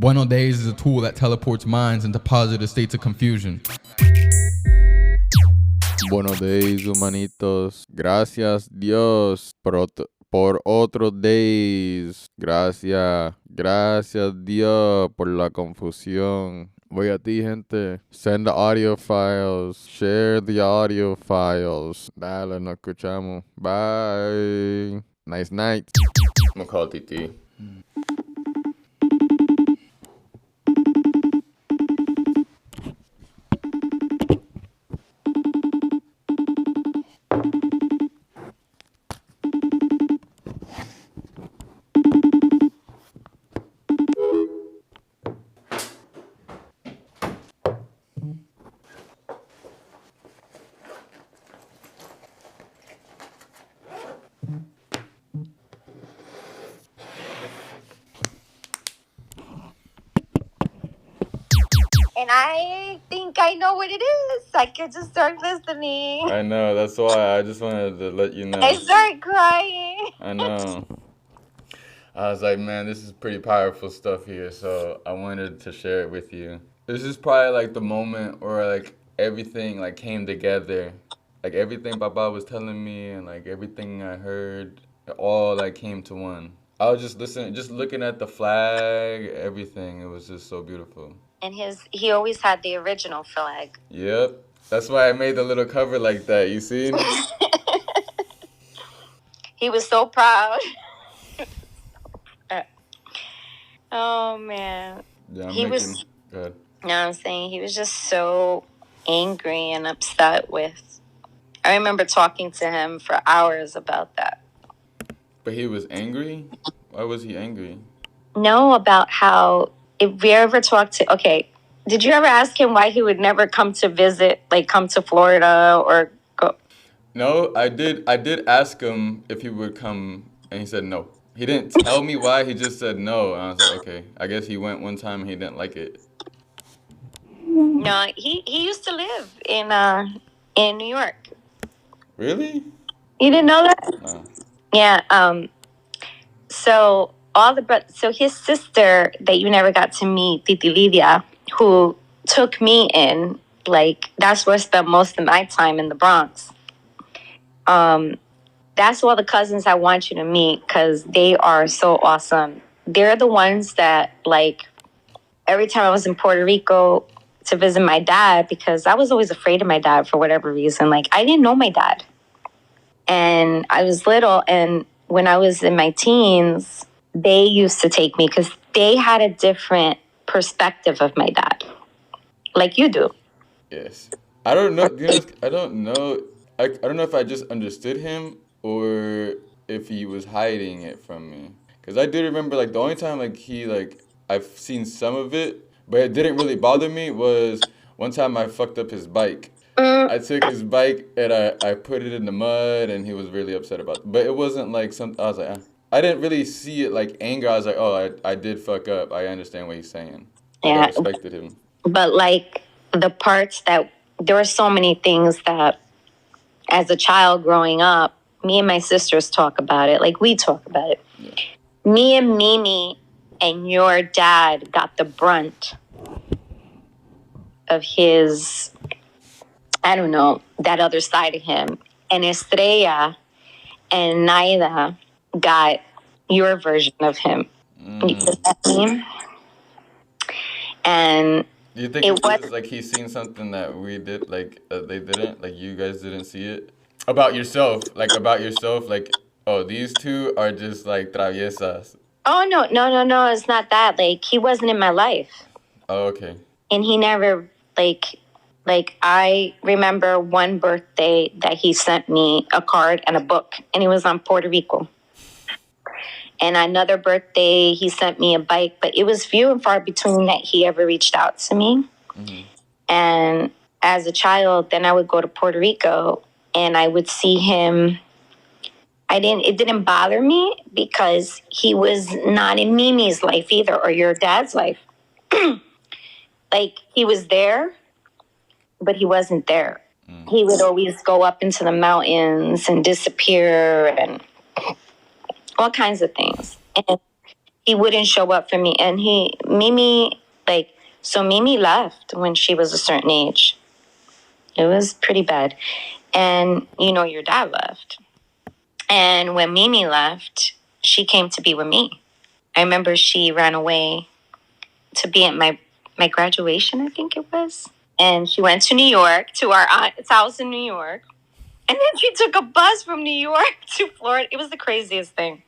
Bueno Days is a tool that teleports minds into positive states of confusion. Buenos días, humanitos. Gracias, Dios, por otros days. Gracias, Dios, por la confusión. Voy a ti, gente. Send the audio files. Share the audio files. Dale, nos escuchamos. Bye. Nice night. I'm gonna call Titi. And I think I know what it is. I could just start listening. I know, that's why I just wanted to let you know. I start crying. I know. I was like, man, this is pretty powerful stuff here, so I wanted to share it with you. This is probably like the moment where like everything like came together. Like everything Papa was telling me and like everything I heard, it all like came to one. I was just listening, just looking at the flag, everything. It was just so beautiful. And he always had the original flag. Yep. That's why I made the little cover like that, you see? He was so proud. Oh, man. Yeah, Good. No, I'm saying he was just so angry and upset with. I remember talking to him for hours about that. But he was angry? Why was he angry? No, about how, if we ever talked to, okay, did you ever ask him why he would never come to visit, like come to Florida or go? No, I did ask him if he would come, and he said no. He didn't tell me why, he just said no. And I was like, okay, I guess he went one time and he didn't like it. No, he used to live in New York. Really? You didn't know that? No. Yeah. So his sister that you never got to meet, Titi Lidia, who took me in, like that's where I spent most of my time in the Bronx. That's all the cousins I want you to meet because they are so awesome. They're the ones that, like, every time I was in Puerto Rico to visit my dad, because I was always afraid of my dad for whatever reason. Like, I didn't know my dad. And I was little, and when I was in my teens, they used to take me because they had a different perspective of my dad, like you do. Yes. I don't know. I don't know. I don't know if I just understood him or if he was hiding it from me. Because I do remember, like, the only time, like, I've seen some of it, but it didn't really bother me, was one time I fucked up his bike. I took his bike and I put it in the mud, and he was really upset about it. But it wasn't like I was like, I didn't really see it like anger. I was like, oh, I did fuck up. I understand what he's saying. Like, yeah. I respected him. But, like, the parts that, there were so many things that, as a child growing up, me and my sisters talk about it. Like, we talk about it. Yeah. Me and Mimi and your dad got the brunt of his, I don't know, that other side of him. And Estrella and Naida got your version of him. You know what I mean? And do you think it was like he's seen something that we did, like they didn't, like you guys didn't see it? About yourself, like, oh, these two are just like traviesas. Oh, no, it's not that. Like, he wasn't in my life. Oh, okay. And he never, like, I remember one birthday that he sent me a card and a book, and he was on Puerto Rico. And another birthday, he sent me a bike, but it was few and far between that he ever reached out to me. Mm-hmm. And as a child, then I would go to Puerto Rico, and I would see him. It didn't bother me because he was not in Mimi's life either, or your dad's life. Like, he was there, but he wasn't there. Mm. He would always go up into the mountains and disappear and all kinds of things. And he wouldn't show up for me. And Mimi left when she was a certain age. It was pretty bad. And, your dad left. And when Mimi left, she came to be with me. I remember she ran away to be at my graduation, I think it was. And she went to New York, to our aunt's house in New York. And then she took a bus from New York to Florida. It was the craziest thing.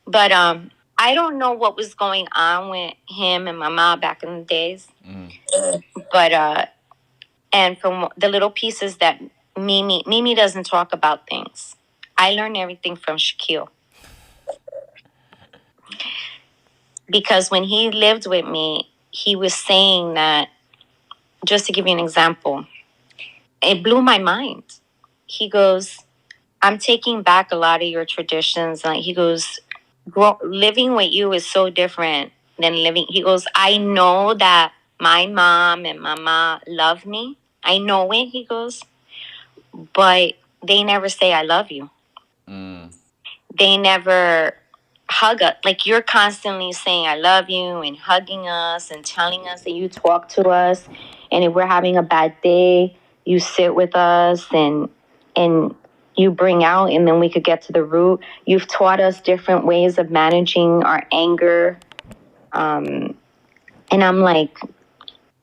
But I don't know what was going on with him and my mom back in the days. But and from the little pieces that Mimi doesn't talk about things. I learned everything from Shaquille. Because when he lived with me, he was saying that, just to give you an example, it blew my mind. He goes, I'm taking back a lot of your traditions. He goes, living with you is so different than living. He goes, I know that my mom and mama love me. I know it, he goes, but they never say I love you. They never hug us. Like, you're constantly saying I love you and hugging us and telling us that you talk to us. And if we're having a bad day, you sit with us and you bring out, and then we could get to the root. You've taught us different ways of managing our anger. And I'm like,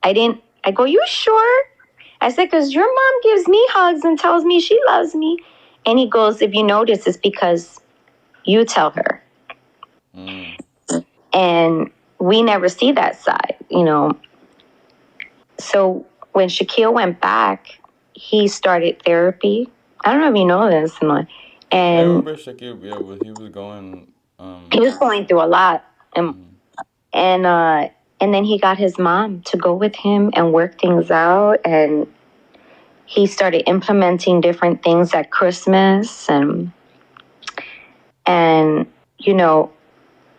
I go, you sure? I said, because your mom gives me hugs and tells me she loves me. And he goes, if you notice, it's because you tell her. And we never see that side, So when Shaquille went back, he started therapy. I don't know if you know this, and I remember Shaquille. Yeah, he was going. He was going through a lot, and then he got his mom to go with him and work things out, and he started implementing different things at Christmas, and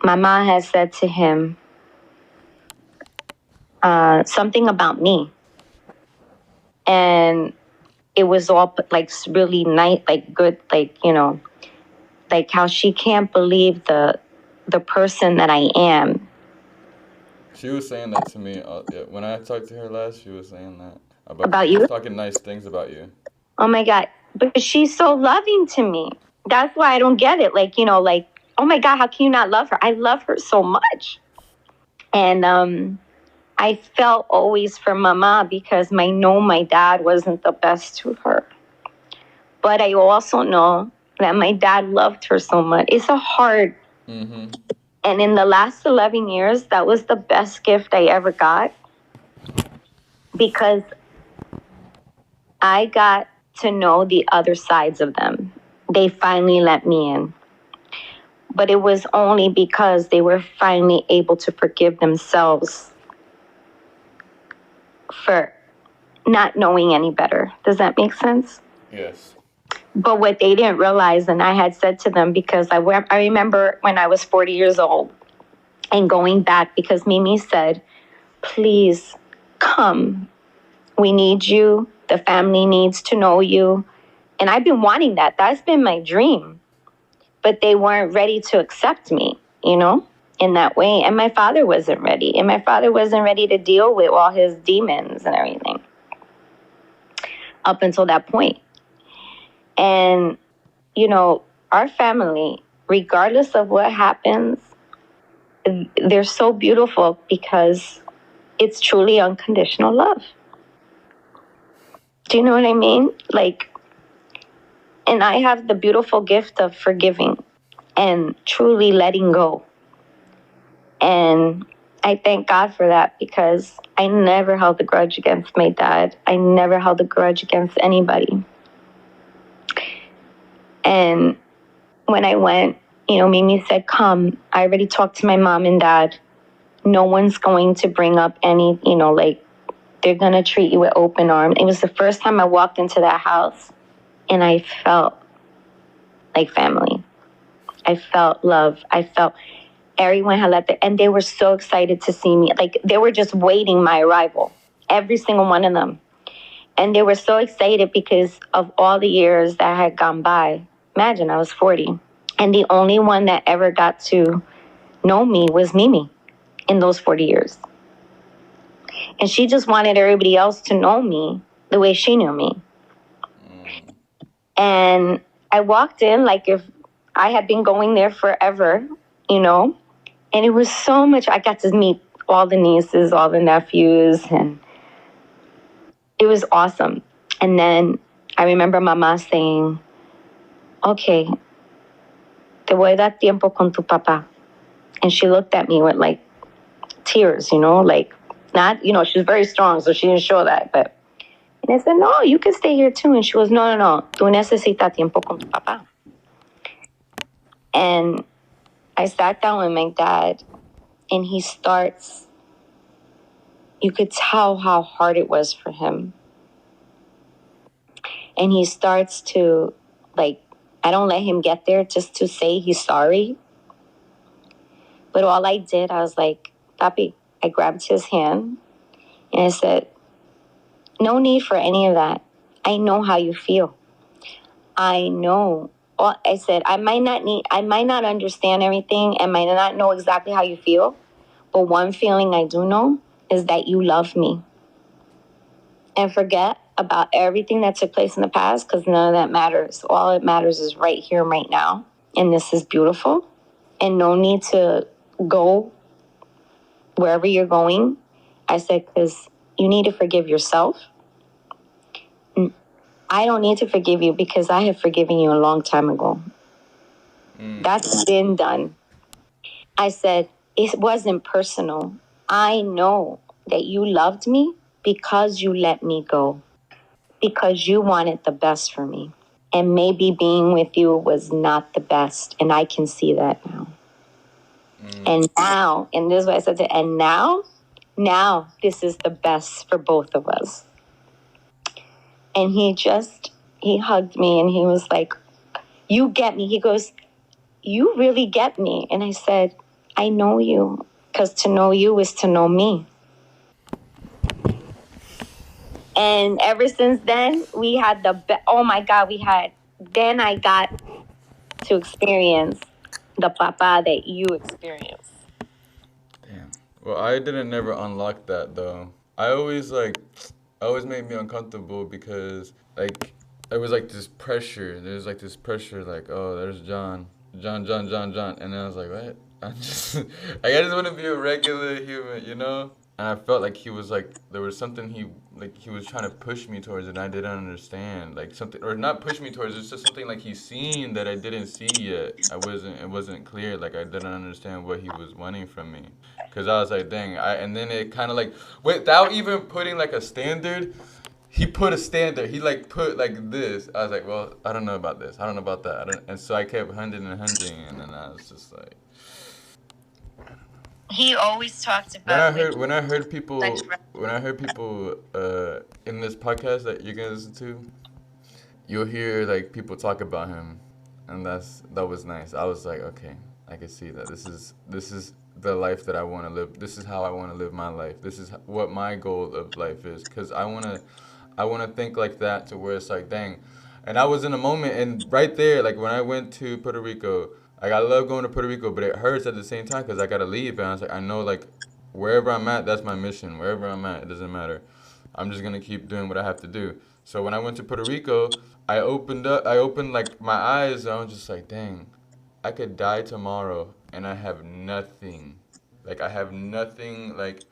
my mom has said to him something about me, and it was all like really nice, like good, like like how she can't believe the person that I am. She was saying that to me. When I talked to her last, she was saying that about you, talking nice things about you. Oh my God! But she's so loving to me. That's why I don't get it. Like, oh my God, how can you not love her? I love her so much. And I felt always for Mama because I know my dad wasn't the best to her. But I also know that my dad loved her so much. It's a hard. And in the last 11 years, that was the best gift I ever got. Because I got to know the other sides of them. They finally let me in. But it was only because they were finally able to forgive themselves for not knowing any better. Does that make sense? Yes. But what they didn't realize, and I had said to them, because I remember when I was 40 years old and going back, because Mimi said, please come. We need you. The family needs to know you. And I've been wanting that. That's been my dream. But they weren't ready to accept me, in that way. And my father wasn't ready. And my father wasn't ready to deal with all his demons and everything up until that point. And, our family, regardless of what happens, they're so beautiful because it's truly unconditional love. Do you know what I mean? And I have the beautiful gift of forgiving and truly letting go. And I thank God for that because I never held a grudge against my dad. I never held a grudge against anybody. And when I went, Mimi said, come. I already talked to my mom and dad. No one's going to bring up any, they're going to treat you with open arms. It was the first time I walked into that house and I felt like family. I felt love. I felt everyone had and they were so excited to see me. They were just waiting my arrival, every single one of them. And they were so excited because of all the years that had gone by. Imagine, I was 40. And the only one that ever got to know me was Mimi in those 40 years. And she just wanted everybody else to know me the way she knew me. And I walked in like if I had been going there forever, you know, and it was so much. I got to meet all the nieces, all the nephews, and it was awesome. And then I remember Mama saying, okay, te voy a dar tiempo con tu papá. And she looked at me with like tears, you know, like not, you know, she was very strong, so she didn't show that. But, and I said, no, you can stay here too. And she goes, no, tú necesitas tiempo con tu papá. And I sat down with my dad, and he starts, you could tell how hard it was for him. And he starts to, like, I don't let him get there just to say he's sorry. But all I did, I was like, Papi, I grabbed his hand and I said, no need for any of that. I know how you feel. I know. I said, I might not understand everything and might not know exactly how you feel. But one feeling I do know is that you love me. And forget about everything that took place in the past, because none of that matters. All that matters is right here, right now. And this is beautiful. And no need to go wherever you're going. I said, because you need to forgive yourself. I don't need to forgive you because I have forgiven you a long time ago. That's been done. I said, it wasn't personal. I know that you loved me because you let me go. Because you wanted the best for me. And maybe being with you was not the best. And I can see that now. And now, and this is what I said to him, and now this is the best for both of us. And he hugged me and he was like, you get me. He goes, you really get me. And I said, I know you, because to know you is to know me. And ever since then, we had oh my God, then I got to experience the papa that you experienced. Damn. Well, I didn't never unlock that though. I always made me uncomfortable because like there was like this pressure. There's like this pressure like, oh, there's John. And then I was like, what? I just I just want to be a regular human, you know? And I felt like he was like there was something he was trying to push me towards and I didn't understand. Like something or not push me towards, it's just something like he's seen that I didn't see yet. It wasn't clear, like I didn't understand what he was wanting from me. Cuz I was like, dang, and then it kind of like without even putting like a standard, he put a standard. He like put like this. I was like, well, I don't know about this. I don't know about that. And so I kept hunting, and then I was just like. He always talked about. When I heard people in this podcast that you're gonna listen to, you'll hear like people talk about him, and that was nice. I was like, okay, I can see that. This is the life that I want to live. This is how I want to live my life. This is what my goal of life is. Cause I wanna think like that to where it's like, dang. And I was in a moment, and right there, like when I went to Puerto Rico, like I love going to Puerto Rico, but it hurts at the same time because I gotta leave. And I was like, I know, like wherever I'm at, that's my mission. Wherever I'm at, it doesn't matter. I'm just gonna keep doing what I have to do. So when I went to Puerto Rico, I opened like my eyes, and I was just like, dang, I could die tomorrow, and I have nothing. Like I have nothing. Like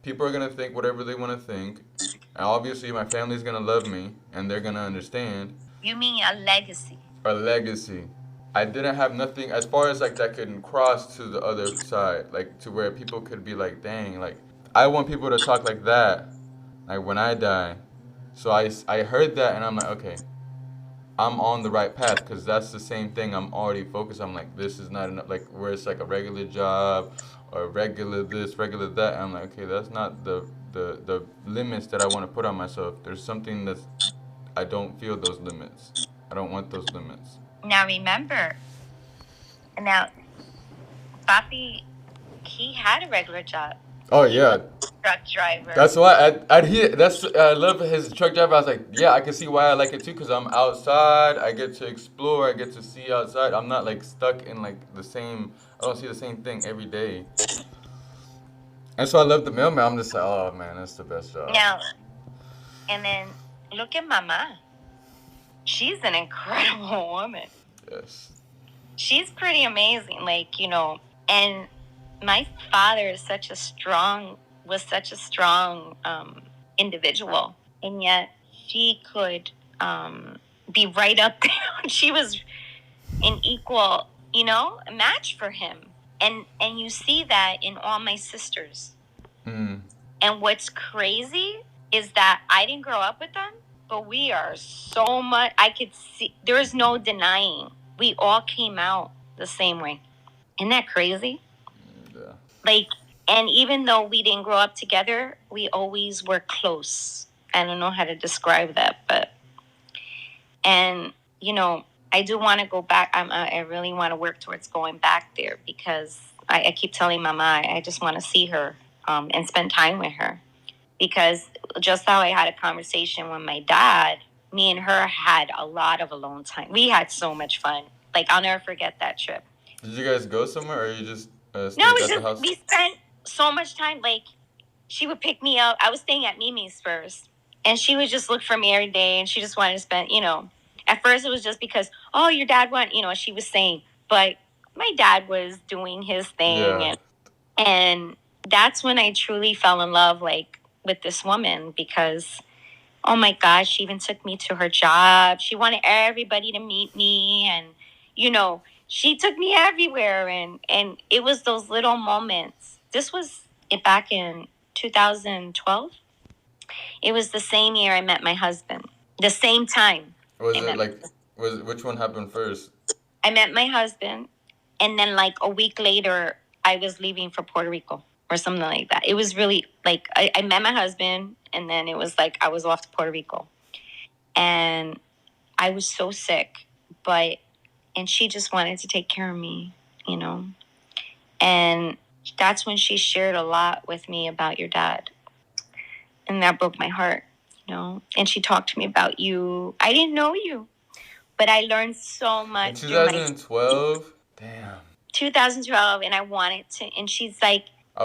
people are gonna think whatever they want to think. And obviously, my family's gonna love me, and they're gonna understand. You mean a legacy? A legacy. I didn't have nothing as far as like that could cross to the other side, like to where people could be like, dang, like I want people to talk like that, like when I die. So I heard that, and I'm like, okay, I'm on the right path because that's the same thing. I'm already focused. I'm like, this is not enough. Like where it's like a regular job or regular this, regular that. And I'm like, okay, that's not the limits that I want to put on myself. There's something that's I don't feel those limits. I don't want those limits. Now remember, Papi, he had a regular job. Oh yeah. truck driver. That's why I'd hear. I love his truck driver. I was like, yeah, I can see why I like it too, cause I'm outside. I get to explore. I get to see outside. I'm not like stuck in like the same. I don't see the same thing every day. And so I love the mailman. I'm just like, oh man, that's the best job. Now, and then look at Mama. She's an incredible woman. Yes. She's pretty amazing. Like, you know, and my father is was such a strong individual. And yet she could be right up there. She was an equal, you know, match for him. And you see that in all my sisters. Mm. And what's crazy is that I didn't grow up with them, but we are so much. I could see, there is no denying. We all came out the same way. Isn't that crazy? Yeah. Like, and even though we didn't grow up together, we always were close. I don't know how to describe that, but, and, you know, I do want to go back. I really want to work towards going back there because I keep telling Mama I just want to see her and spend time with her. Because just how I had a conversation with my dad, me and her had a lot of alone time. We had so much fun. Like, I'll never forget that trip. Did you guys go somewhere, or you just stayed No, at the house? we spent so much time. Like, she would pick me up. I was staying at Mimi's first. And she would just look for me every day. And she just wanted to spend, you know. At first, it was just because, oh, your dad went, you know, she was saying. But my dad was doing his thing. Yeah. And that's when I truly fell in love, like, with this woman. Because, oh, my gosh, she even took me to her job. She wanted everybody to meet me. And, you know, she took me everywhere. And it was those little moments. This was back in 2012. It was the same year I met my husband. The same time. Which one happened first? I met my husband, and then like a week later, I was leaving for Puerto Rico or something like that. It was really like I met my husband, and then it was like I was off to Puerto Rico. And I was so sick, and she just wanted to take care of me, you know. And that's when she shared a lot with me about your dad. And that broke my heart, you know. And she talked to me about you. I didn't know you, but I learned so much. In 2012? Damn. 2012, and I wanted to. And she's like, I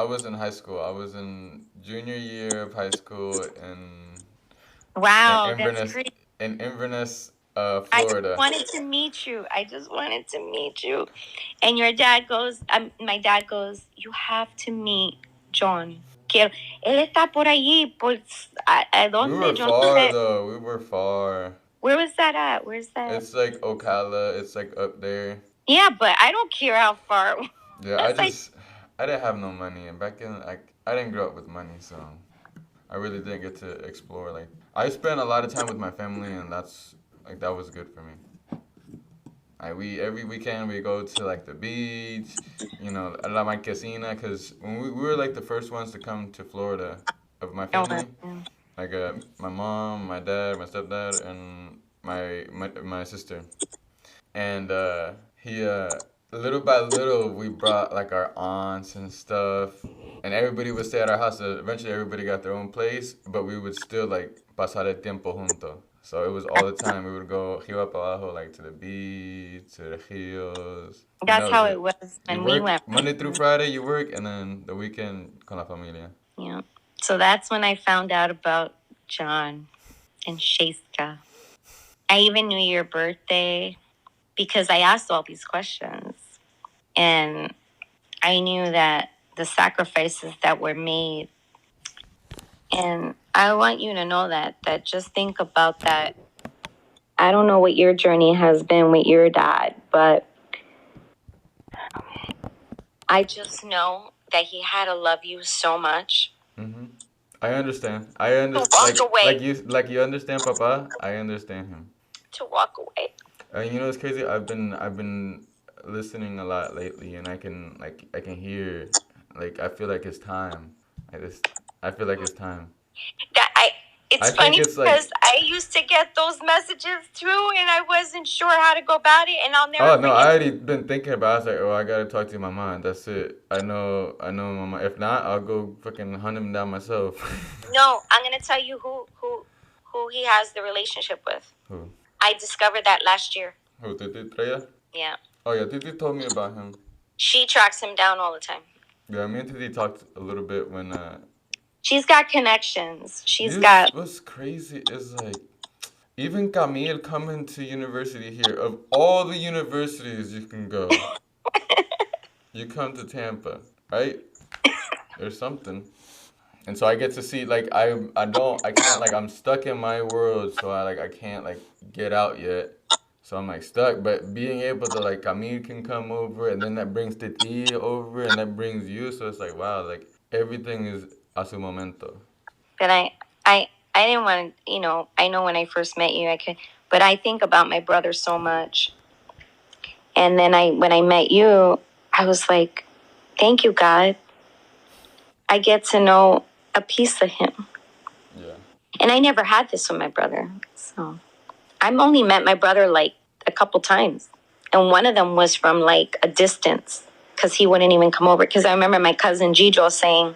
was in high school. I was in junior year of high school in. Wow, in Inverness, that's great. In Inverness, Florida. I just wanted to meet you. And your dad goes. My dad goes. You have to meet John. Él está por allí, ¿a dónde? We were far, though. We were far. Where was that at? Where's that? It's like Ocala. It's like up there. Yeah, but I don't care how far. Yeah, I didn't have no money. And back in, I didn't grow up with money, so I really didn't get to explore. Like, I spent a lot of time with my family, and that was good for me. Every weekend we go to like the beach, you know, La Marquesina, because when we were like the first ones to come to Florida of my family, like my mom, my dad, my stepdad, and my sister, and little by little we brought like our aunts and stuff, and everybody would stay at our house. Eventually everybody got their own place, but we would still like pasar el tiempo junto. So it was all the time. We would go rio abajo, like to the beach, to the hills. That's how it was when we went. Monday through Friday, you work, and then the weekend con la familia. Yeah. So that's when I found out about John and Shasta. I even knew your birthday because I asked all these questions. And I knew that the sacrifices that were made. And I want you to know that just think about that. I don't know what your journey has been with your dad, but I just know that he had to love you so much. Mm-hmm. I understand. Like you understand Papa. I understand him. To walk away. You know, it's crazy. I've been listening a lot lately, and I can hear, like, I feel like it's time. I feel like it's time. It's I think funny it's because like, I used to get those messages too, and I wasn't sure how to go about it, and I'll oh never no, I forget. already been thinking about it. I was like, oh, I gotta talk to my mom. That's it. I know my mom. If not, I'll go fucking hunt him down myself. No, I'm gonna tell you who he has the relationship with. Who? I discovered that last year. Who? Titi Treya? Yeah. Oh yeah, Titi told me about him. She tracks him down all the time. Yeah, me and Titi talked a little bit when She's got connections. She's this got. what's crazy is like even Camille coming to university here. Of all the universities you can go, you come to Tampa, right? Or something. And so I get to see like I can't like I'm stuck in my world, so I can't like get out yet. So I'm like stuck, but being able to like Camille can come over, and then that brings Titi over, and that brings you. So it's like wow, like everything is a su momento. But I didn't want to. I know when I first met you, I could. But I think about my brother so much. And then when I met you, I was like, thank you, God. I get to know a piece of him. Yeah. And I never had this with my brother. So I've only met my brother like a couple times. And one of them was from like a distance because he wouldn't even come over. Because I remember my cousin Gijo saying,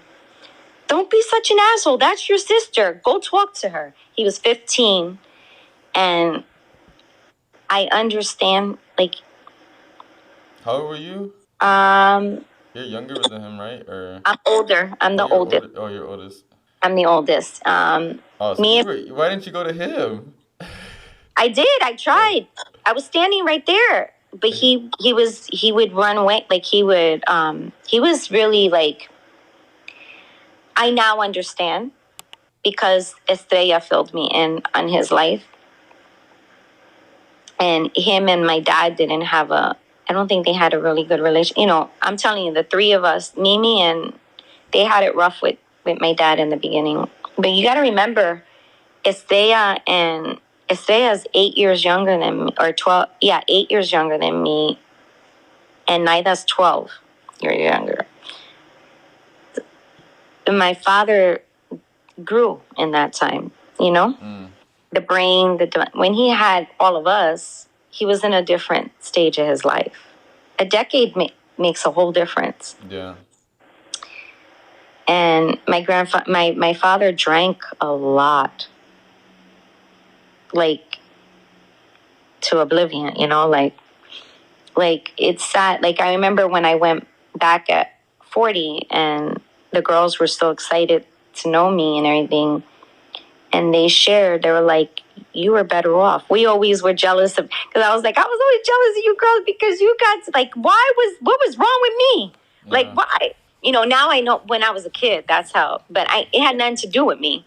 don't be such an asshole. That's your sister. Go talk to her. He was 15. And I understand, like, How old were you? um, You're younger than him, right? Or I'm older. I'm oh, the you're oldest. older. Oh, you're oldest. I'm the oldest. Oh, so Me you and were. Why didn't you go to him? I did. I tried. I was standing right there, but he would run away. Like he was really like. I now understand because Estrella filled me in on his life, and him and my dad didn't have a. I don't think they had a really good relation. I'm telling you, the three of us, Mimi and they had it rough with my dad in the beginning. But you got to remember, Estrella's 8 years younger than me, or 12. Yeah, 8 years younger than me, and Naida's 12 years younger. My father grew in that time. Mm. The brain, when he had all of us, he was in a different stage of his life. A decade makes a whole difference. Yeah. And my father drank a lot, like to oblivion. Like it's sad. Like I remember when I went back at 40, and the girls were so excited to know me and everything, and they were like, you were better off. We always were jealous of, because I was always jealous of you girls because you guys, like, what was wrong with me? Yeah. Like, why? Now I know when I was a kid, that's how, but it had nothing to do with me.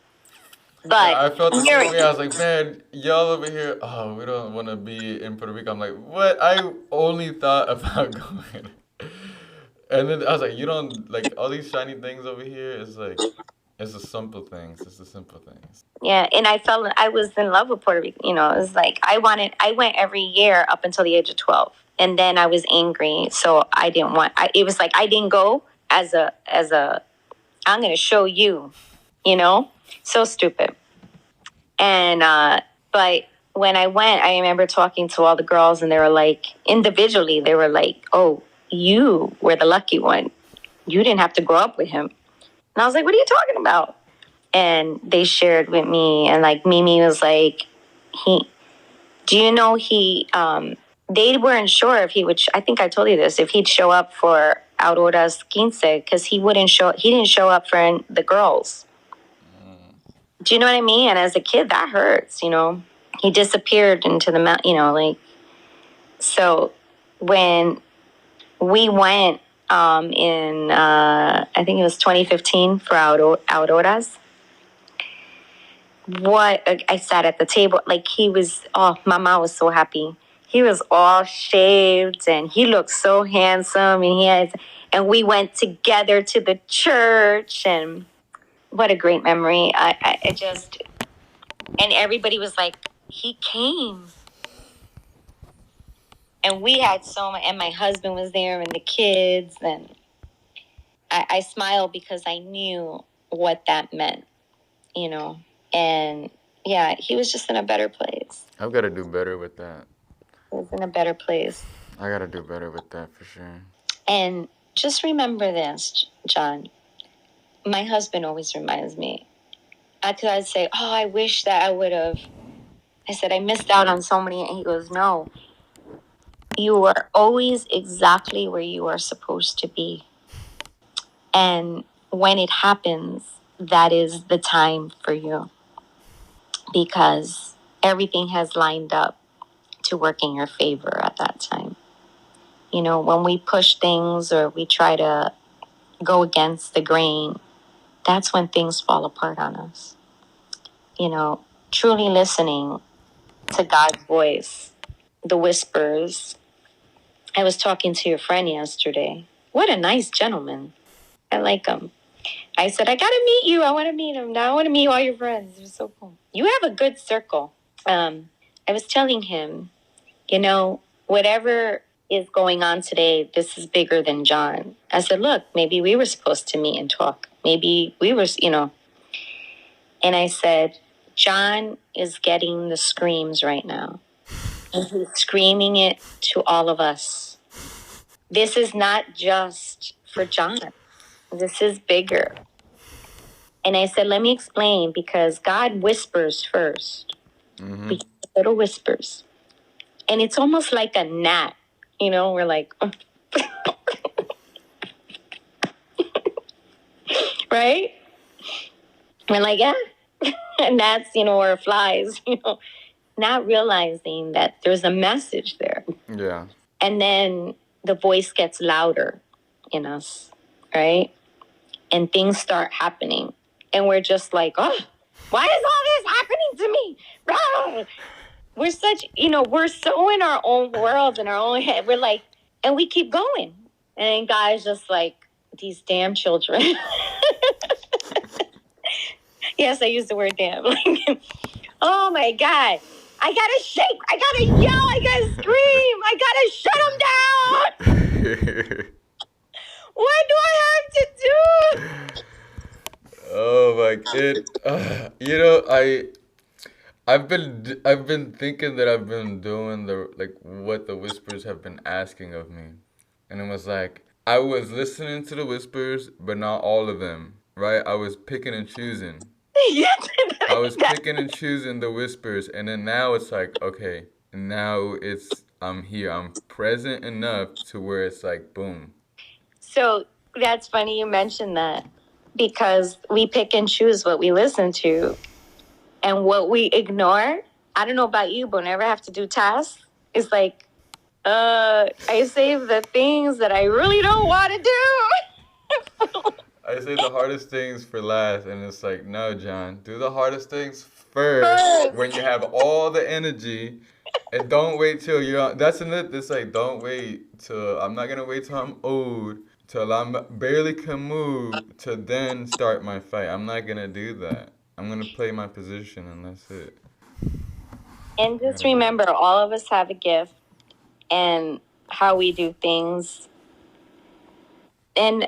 But Yeah, I felt the same way. I was like, man, y'all over here, oh, we don't want to be in Puerto Rico. I'm like, what? I only thought about going. And then I was like, you don't, like, all these shiny things over here is like, it's the simple things. It's the simple things. yeah, and I was in love with Puerto Rico. It was like, I went every year up until the age of 12. And then I was angry. So I didn't it was like, I didn't go as I'm going to show you, so stupid. And, but when I went, I remember talking to all the girls, and they were like, individually, they were like, oh, you were the lucky one. You didn't have to grow up with him. And I was like, what are you talking about? And they shared with me, and like Mimi was like, they weren't sure if he would, I think I told you this, if he'd show up for Aurora's quince, because he didn't show up for the girls. Do you know what I mean? And as a kid, that hurts, He disappeared into the mountain, like. So when we went in, I think it was 2015 for Aurora's, I sat at the table, like Mama was so happy. He was all shaved, and he looked so handsome, and we went together to the church, and what a great memory. And everybody was like, he came. And we had so much, and my husband was there, and the kids, and I smiled because I knew what that meant, And yeah, he was just in a better place. I've got to do better with that. He was in a better place. I got to do better with that for sure. And just remember this, John. My husband always reminds me. I'd say, oh, I wish that I would have. I said, I missed out on so many. And he goes, no. You are always exactly where you are supposed to be. And when it happens, that is the time for you. Because everything has lined up to work in your favor at that time. You know, when we push things or we try to go against the grain, that's when things fall apart on us. You know, truly listening to God's voice, the whispers. I was talking to your friend yesterday. What a nice gentleman. I like him. I said, I got to meet you. I want to meet him. Now I want to meet all your friends. They're so cool. You have a good circle. I was telling him, you know, whatever is going on today, this is bigger than John. I said, look, maybe we were supposed to meet and talk. Maybe we were, you know. And I said, John is getting the screams right now. And he's screaming it to all of us. This is not just for John. This is bigger. And I said, let me explain, because God whispers first. Mm-hmm. Little whispers. And it's almost like a gnat. You know, we're like, right? We're like, yeah. And that's, you know, or flies, you know, not realizing that there's a message there. Yeah. And then the voice gets louder in us, right? And things start happening. And we're just like, oh, why is all this happening to me? Blah. We're such, you know, we're so in our own world, in our own head. We're like, and we keep going. And God's just like, these damn children. Yes, I use the word damn. Oh my God. I gotta shake. I gotta yell. I gotta scream. I gotta shut them down. What do I have to do? Oh my God. You know, I've been thinking that I've been doing what the whispers have been asking of me. And it was like, I was listening to the whispers, but not all of them, right? I was picking and choosing. I was picking and choosing the whispers, and then now it's like, okay, now I'm here. I'm present enough to where it's like, boom. So that's funny you mentioned that, because we pick and choose what we listen to, and what we ignore. I don't know about you, but whenever I have to do tasks, it's like, I save the things that I really don't want to do. I say the hardest things for last, and it's like, no, John, do the hardest things first when you have all the energy, and don't wait till you're. That's another. It's like, don't wait till I'm not gonna wait till I'm old, till I'm barely can move, to then start my fight. I'm not gonna do that. I'm gonna play my position, and that's it. And just remember, all of us have a gift, and how we do things, and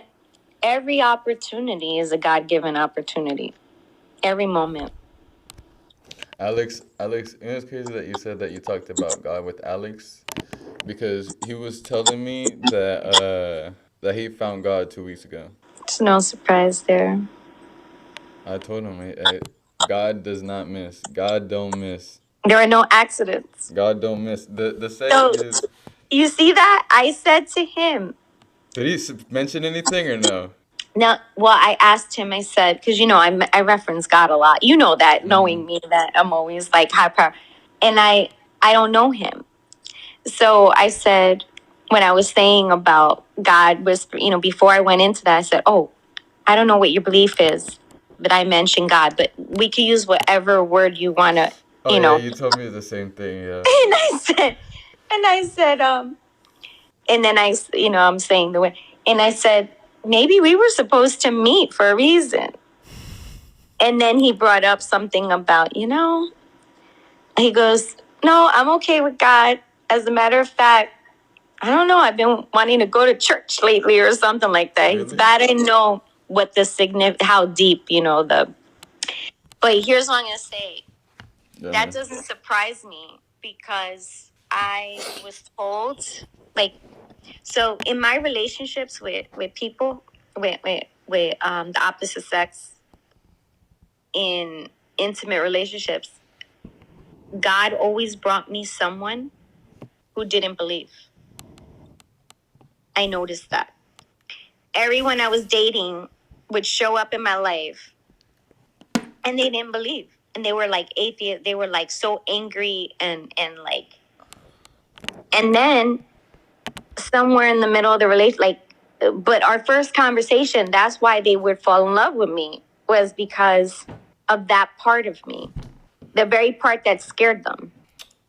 every opportunity is a God-given opportunity. Every moment. Alex, you know, it's crazy that you said that you talked about God with Alex, because he was telling me that he found God 2 weeks ago. It's no surprise there. I told him, God does not miss. God don't miss. There are no accidents. God don't miss. The saying is. You see that? I said to him. Did he mention anything or no? No. Well, I asked him. I said, because you know I reference God a lot. You know that, knowing me, that I'm always like high power, and I don't know him. So I said, when I was saying about God whisper, you know, before I went into that, I said, oh, I don't know what your belief is, but I mentioned God, but we could use whatever word you want to, you know. Yeah, you told me the same thing, yeah. And I said, and then I'm saying the way, and I said, maybe we were supposed to meet for a reason. And then he brought up something about, you know, he goes, no, I'm okay with God. As a matter of fact, I don't know, I've been wanting to go to church lately or something like that. Really? It's bad to know what the how deep, you know, But here's what I'm going to say. Yeah, That man. doesn't surprise me because I was told, like, so in my relationships with people, with the opposite sex, in intimate relationships, God always brought me someone who didn't believe. I noticed that. Everyone I was dating would show up in my life and they didn't believe. And they were like atheists. They were like so angry and like, and then somewhere in the middle of the relation, like, but our first conversation, that's why they would fall in love with me, was because of that part of me, the very part that scared them.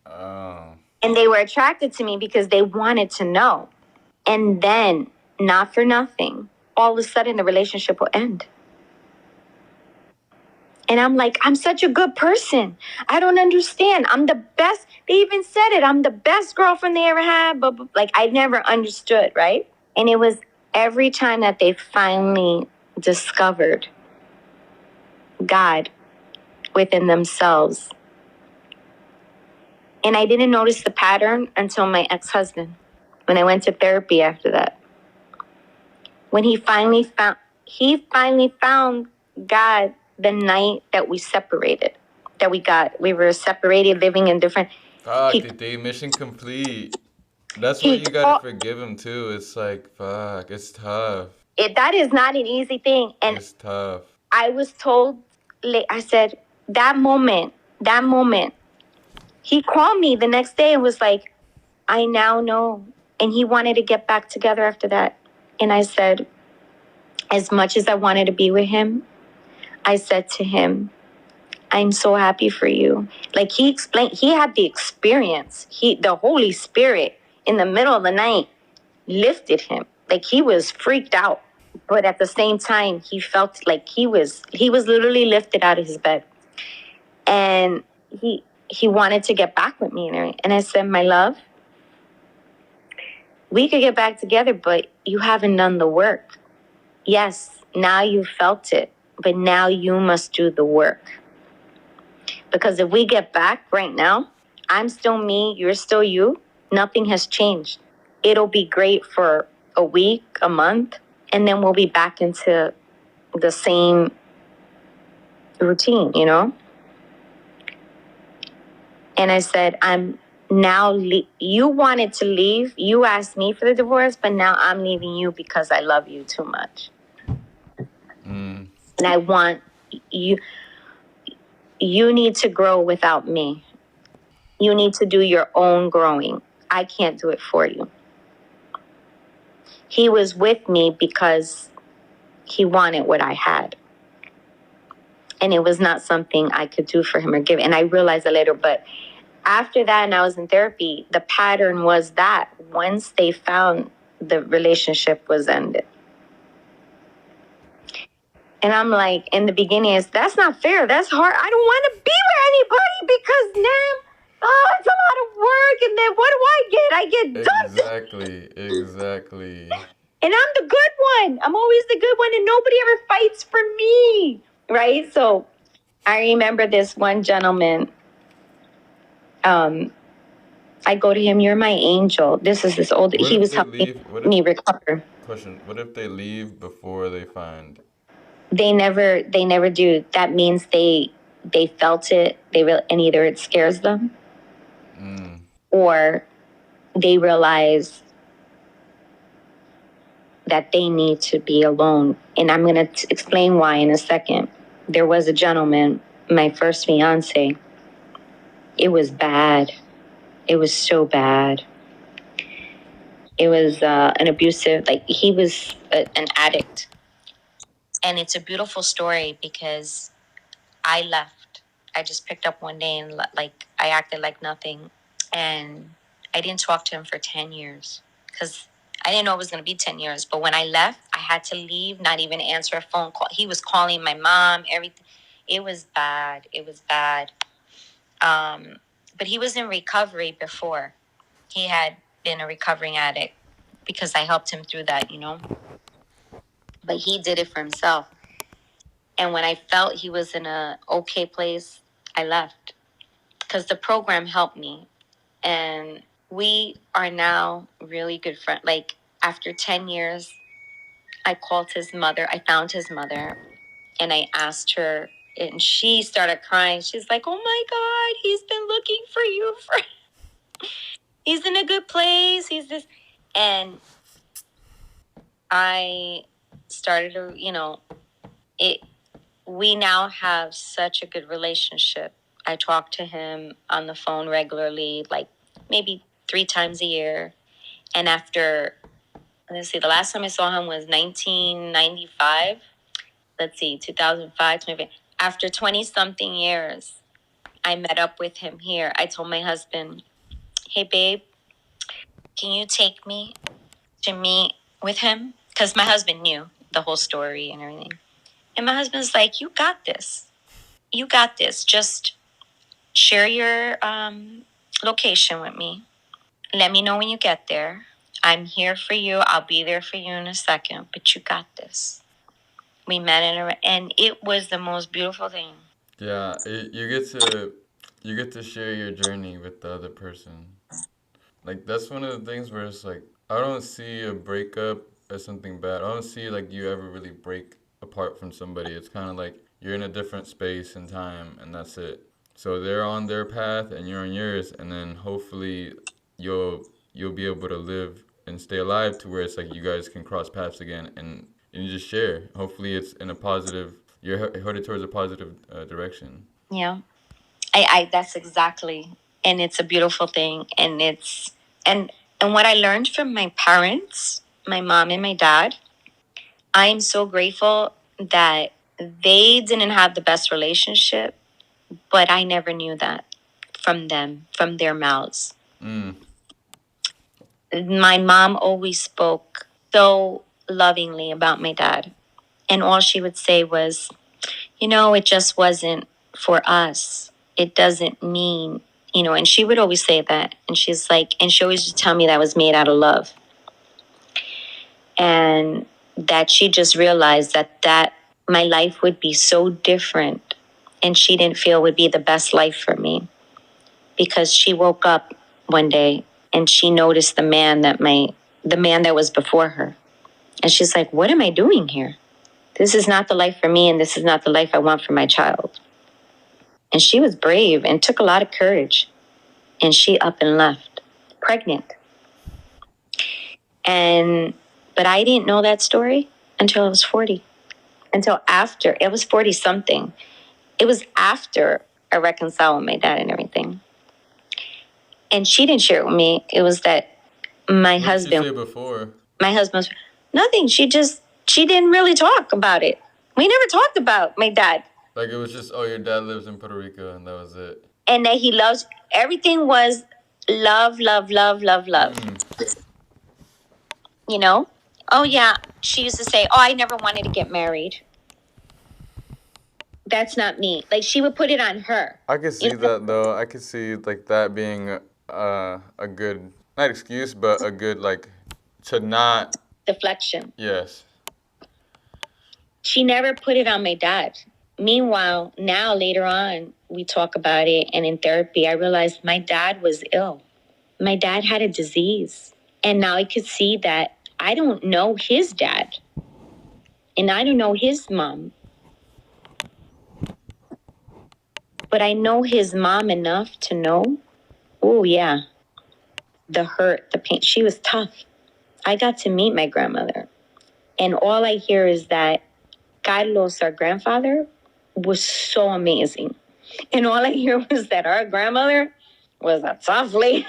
Oh. And they were attracted to me because they wanted to know. And then, not for nothing, all of a sudden the relationship will end. And I'm like, I'm such a good person. I don't understand. I'm the best. They even said it. I'm the best girlfriend they ever had. But like, I never understood, right? And it was every time that they finally discovered God within themselves. And I didn't notice the pattern until my ex-husband, when I went to therapy after that. When he finally found God the night that we separated, we were separated, living in different. Fuck, they mission complete. That's why you gotta forgive him too. It's like, fuck, it's tough. That is not an easy thing. And it's tough. I was told, I said, that moment, he called me the next day and was like, I now know. And he wanted to get back together after that. And I said, as much as I wanted to be with him, I said to him, I'm so happy for you. Like, he explained, he had the experience. The Holy Spirit in the middle of the night lifted him. Like, he was freaked out. But at the same time, he felt like he was literally lifted out of his bed. And he wanted to get back with me. And I said, my love, we could get back together, but you haven't done the work. Yes, now you felt it, but now you must do the work. Because if we get back right now, I'm still me, you're still you, nothing has changed. It'll be great for a week, a month, and then we'll be back into the same routine, you know? And I said, you wanted to leave. You asked me for the divorce, but now I'm leaving you because I love you too much. And I want you need to grow without me. You need to do your own growing. I can't do it for you. He was with me because he wanted what I had. And it was not something I could do for him or give. And I realized that later, but after that, and I was in therapy, the pattern was that once they found the relationship was ended. And I'm like, in the beginning, that's not fair. That's hard. I don't want to be with anybody because now, it's a lot of work. And then what do I get? I get dumped. Exactly. And I'm the good one. I'm always the good one, and nobody ever fights for me, right? So I remember this one gentleman. I go to him, you're my angel. This old, he was helping me recover. Question, what if they leave before they find? They never do. That means they felt it, and either it scares them, or they realize that they need to be alone. And I'm going to explain why in a second. There was a gentleman, my first fiance. It was bad. It was so bad. It was an abusive, like he was an addict. And it's a beautiful story because I left. I just picked up one day and like I acted like nothing. And I didn't talk to him for 10 years because I didn't know it was going to be 10 years. But when I left, I had to leave, not even answer a phone call. He was calling my mom, everything. It was bad. It was bad. But he was in recovery before. He had been a recovering addict because I helped him through that, you know. But he did it for himself. And when I felt he was in a okay place, I left because the program helped me. And we are now really good friends. Like after 10 years, I called his mother. I found his mother and I asked her, and she started crying. She's like, "Oh my God, he's been looking for you for he's in a good place. He's this." And I started to, it we now have such a good relationship. I talk to him on the phone regularly, like maybe 3 times a year. And after, let's see, the last time I saw him was 1995. Let's see, 2005, maybe. After 20 something years, I met up with him here. I told my husband, "Hey, babe, can you take me to meet with him?" Because my husband knew the whole story and everything. And my husband's like, "You got this. You got this. Just share your location with me. Let me know when you get there. I'm here for you. I'll be there for you in a second, but you got this." We met and it was the most beautiful thing. Yeah, you get to share your journey with the other person. Like that's one of the things where it's like I don't see a breakup as something bad. I don't see like you ever really break apart from somebody. It's kind of like you're in a different space and time, and that's it. So they're on their path and you're on yours, and then hopefully you'll be able to live and stay alive to where it's like you guys can cross paths again and you just share. Hopefully it's in a positive. You're headed towards a positive direction. Yeah. I that's exactly, and it's a beautiful thing, and and what I learned from my parents, my mom and my dad, I'm so grateful that they didn't have the best relationship, but I never knew that from them, from their mouths. Mm. My mom always spoke so lovingly about my dad, and all she would say was, "It just wasn't for us. It doesn't mean," and she would always say that. And she's like, and she always would tell me that was made out of love. And that she just realized that my life would be so different and she didn't feel would be the best life for me, because she woke up one day and she noticed the man that was before her. And she's like, "What am I doing here? This is not the life for me, and this is not the life I want for my child." And she was brave and took a lot of courage. And she up and left, pregnant. But I didn't know that story until I was 40. Until after, it was 40 something. It was after I reconciled with my dad and everything. And she didn't share it with me. It was that my What husband. did she say before? My husband's nothing. She didn't really talk about it. We never talked about my dad. Like it was just, oh, your dad lives in Puerto Rico, and that was it. And that he loves, everything was love, love, love, love, love. Oh yeah, she used to say, "Oh, I never wanted to get married." That's not me. Like, she would put it on her. I could see that though. I could see like that being a good, not excuse, but a good like to not Deflection. Yes. She never put it on my dad. Meanwhile, now later on, we talk about it, and in therapy, I realized my dad was ill. My dad had a disease, and now I could see that I don't know his dad, and I don't know his mom, but I know his mom enough to know, oh yeah, the hurt, the pain. She was tough. I got to meet my grandmother, and all I hear is that Carlos, our grandfather, was so amazing. And all I hear was that our grandmother was a tough lady.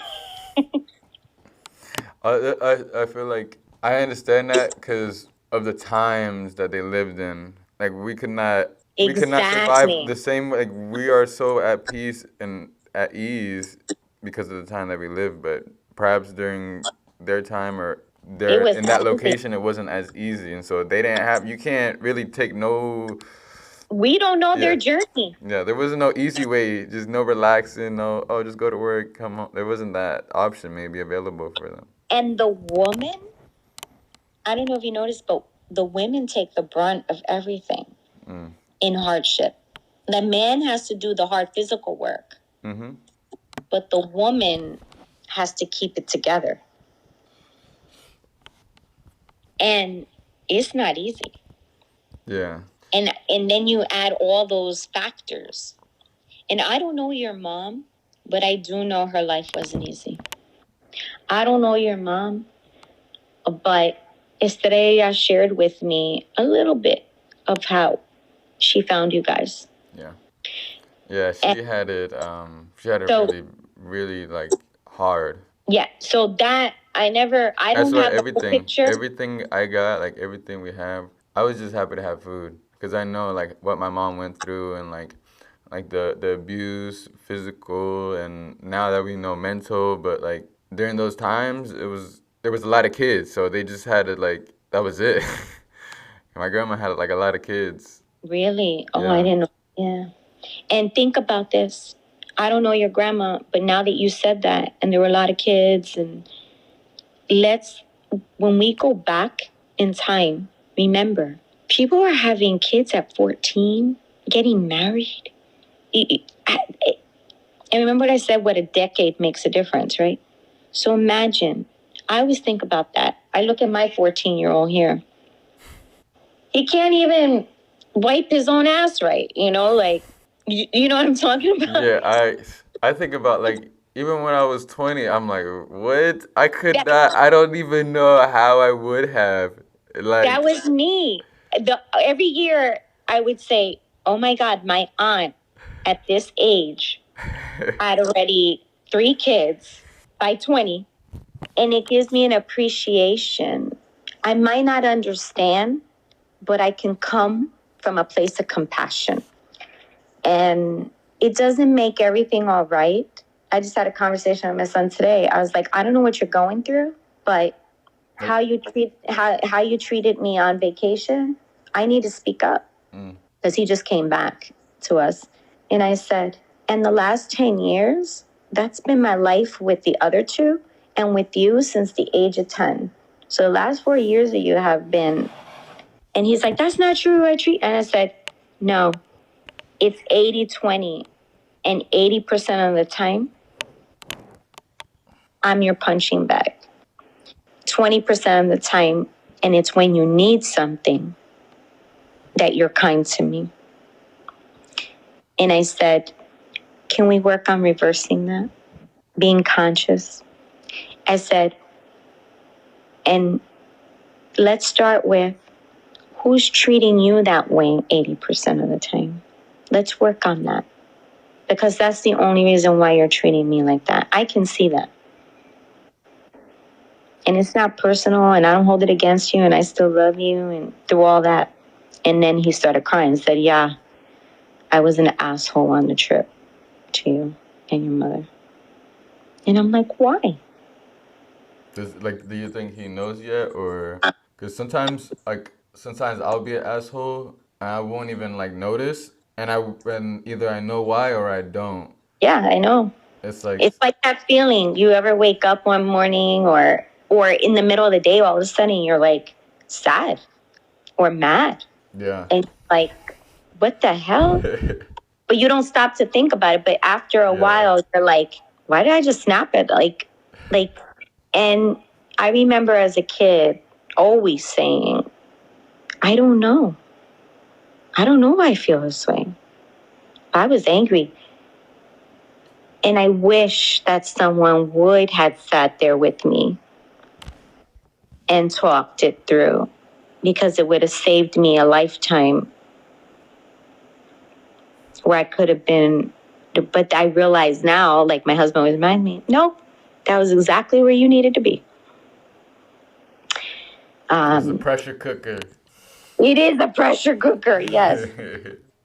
I feel like I understand that because of the times that they lived in. Like we could not survive the same. Like we are so at peace and at ease because of the time that we live. But perhaps during their time or in that location, it wasn't as easy, and so they didn't have. You can't really take no. We don't know their journey. Yeah, there wasn't no easy way. Just no relaxing. No, oh, just go to work, come home. There wasn't that option maybe available for them. And the woman, I don't know if you noticed, but the women take the brunt of everything. in hardship. The man has to do the hard physical work, Mm-hmm. but the woman has to keep it together. And it's not easy. Yeah. And then you add all those factors. And I don't know your mom, but I do know her life wasn't easy. I don't know your mom, but Estrella shared with me a little bit of how she found you guys. Yeah. Yeah, And she had it so, really, really like hard. yeah, so that I That's don't why have the whole picture. everything I got, like everything we have, I was just happy to have food because I know like what my mom went through and like the abuse, physical, and now that we know mental, but like during those times, there was a lot of kids, so they just had it like that was it. My grandma had like a lot of kids. Really? Oh, I Yeah. didn't know. Yeah. And think about this. I don't know your grandma, but now that you said that, and there were a lot of kids, and when we go back in time, remember, people are having kids at 14, getting married. And remember what I said, what a decade makes a difference, right? So imagine, I always think about that. I look at my 14-year-old here. He can't even wipe his own ass right, like, you know what I'm talking about? Yeah, I think about like even when I was 20, I'm like, what? I could That, not. I don't even know how I would have. that Like, was me. Every year I would say, oh my God, my aunt at this age had already 3 kids by 20. And it gives me an appreciation. I might not understand, but I can come from a place of compassion. And it doesn't make everything all right. I just had a conversation with my son today. I was like, I don't know what you're going through, but how you treated me on vacation, I need to speak up. Because he just came back to us. And I said, and the last 10 years, that's been my life with the other 2 and with you since the age of 10. So the last 4 years that you have been, and he's like, that's not true. And I said, no, it's 80-20. And 80% of the time, I'm your punching bag. 20% of the time, and it's when you need something that you're kind to me. And I said, can we work on reversing that? Being conscious. I said, and let's start with who's treating you that way 80% of the time. Let's work on that. Because that's the only reason why you're treating me like that. I can see that. And it's not personal, and I don't hold it against you, and I still love you, and through all that. And then he started crying and said, yeah, I was an asshole on the trip to you and your mother. And I'm like, why? do you think he knows yet, or because sometimes I'll be an asshole and I won't even like notice, and either I know why or I don't. Yeah, I know. It's like that feeling. You ever wake up one morning or in the middle of the day, all of a sudden you're like sad or mad. Yeah. And like, what the hell? But you don't stop to think about it. But after a while, you're like, why did I just snap it? Like, and I remember as a kid always saying, I don't know. I don't know why I feel this way. I was angry. And I wish that someone would have sat there with me and talked it through, because it would have saved me a lifetime where I could have been. But I realize now, like my husband would remind me, no, that was exactly where you needed to be. It's a pressure cooker. It is a pressure cooker, yes.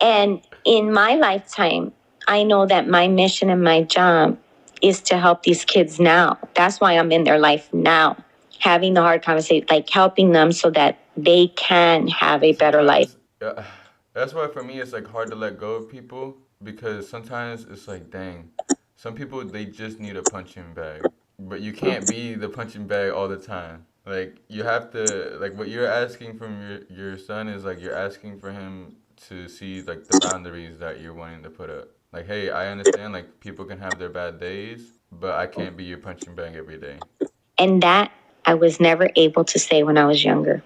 And in my lifetime, I know that my mission and my job is to help these kids now. That's why I'm in their life now, having the hard conversation, like helping them so that they can have a better life. That's why for me it's like hard to let go of people, because sometimes it's like, dang, some people they just need a punching bag, but you can't be the punching bag all the time. Like you have to, like what you're asking from your son is like you're asking for him to see like the boundaries that you're wanting to put up. Like, hey, I understand like people can have their bad days, but I can't be your punching bag every day. And that I was never able to say when I was younger.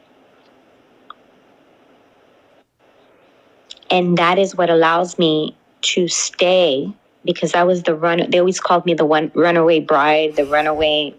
And that is what allows me to stay, because I was they always called me the runaway bride, the runaway.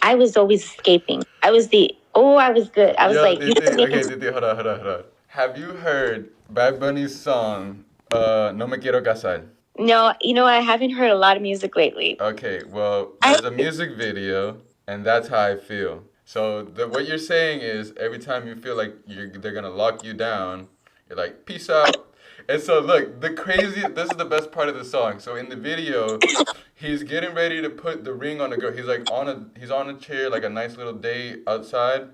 I was always escaping. I was good. I was Yo, like, Didi, hold on. Have you heard Bad Bunny's song, No Me Quiero Casar? No, I haven't heard a lot of music lately. Okay, well, there's a music video, and that's how I feel. So what you're saying is every time you feel like they're gonna lock you down, you're like, peace out. And so look, this is the best part of the song. So in the video, he's getting ready to put the ring on the girl. He's like he's on a chair, like a nice little date outside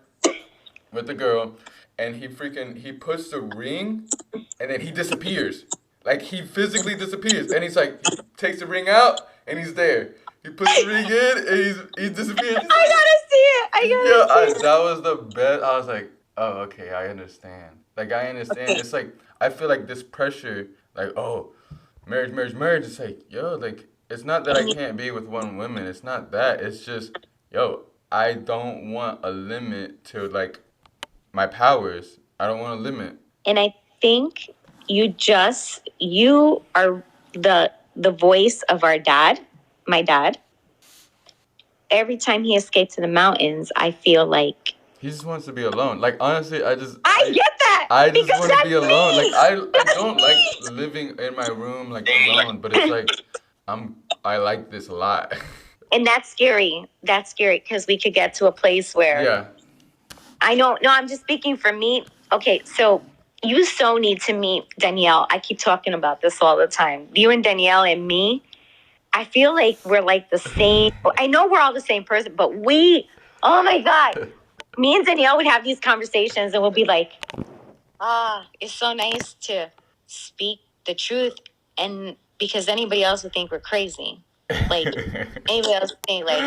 with the girl, and he puts the ring, and then he disappears. Like he physically disappears, and he's like, he takes the ring out, and he's there. He puts the ring in, and he disappears. I gotta see it. That was the best. I was like, oh, okay, I understand. Like I understand. Okay. It's like I feel like this pressure, like, oh, marriage. It's like, yo, like it's not that I can't be with one woman. It's not that. It's just, yo, I don't want a limit to like my powers. I don't want a limit. And I think you are the voice of our dad, my dad. Every time he escapes to the mountains, I feel like he just wants to be alone. Like honestly, I get that. I just want to be alone. Like I don't like living in my room like alone, but it's like I like this a lot. And that's scary. That's scary because we could get to a place where I know. No, I'm just speaking for me. Okay, so you so need to meet Danielle. I keep talking about this all the time. You and Danielle and me, I feel like we're like the same. I know we're all the same person, but oh my God. Me and Danielle would have these conversations and we'll be like, it's so nice to speak the truth. And because anybody else would think we're crazy. Like, anybody else would think like,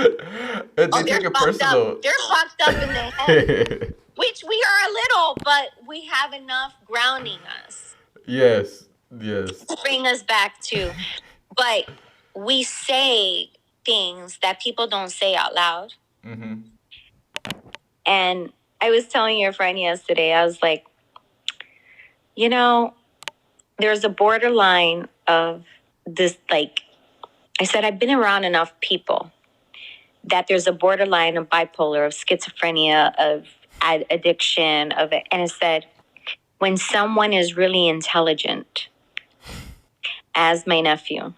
they take it personal. They're fucked up in the head. Which we are a little, but we have enough grounding us. Yes. To bring us back to, but we say things that people don't say out loud. Mm-hmm. And I was telling your friend yesterday, I was like, there's a borderline of this, like, I said, I've been around enough people that there's a borderline of bipolar, of schizophrenia, of addiction, of it. And it said, when someone is really intelligent, as my nephew,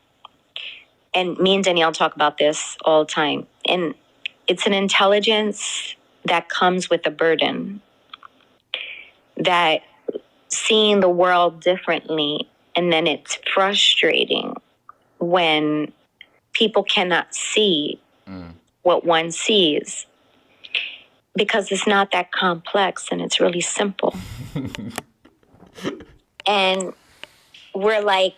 and me and Danielle talk about this all the time, and it's an intelligence that comes with a burden, that seeing the world differently, and then it's frustrating when people cannot see what one sees, because it's not that complex and it's really simple. And we're like,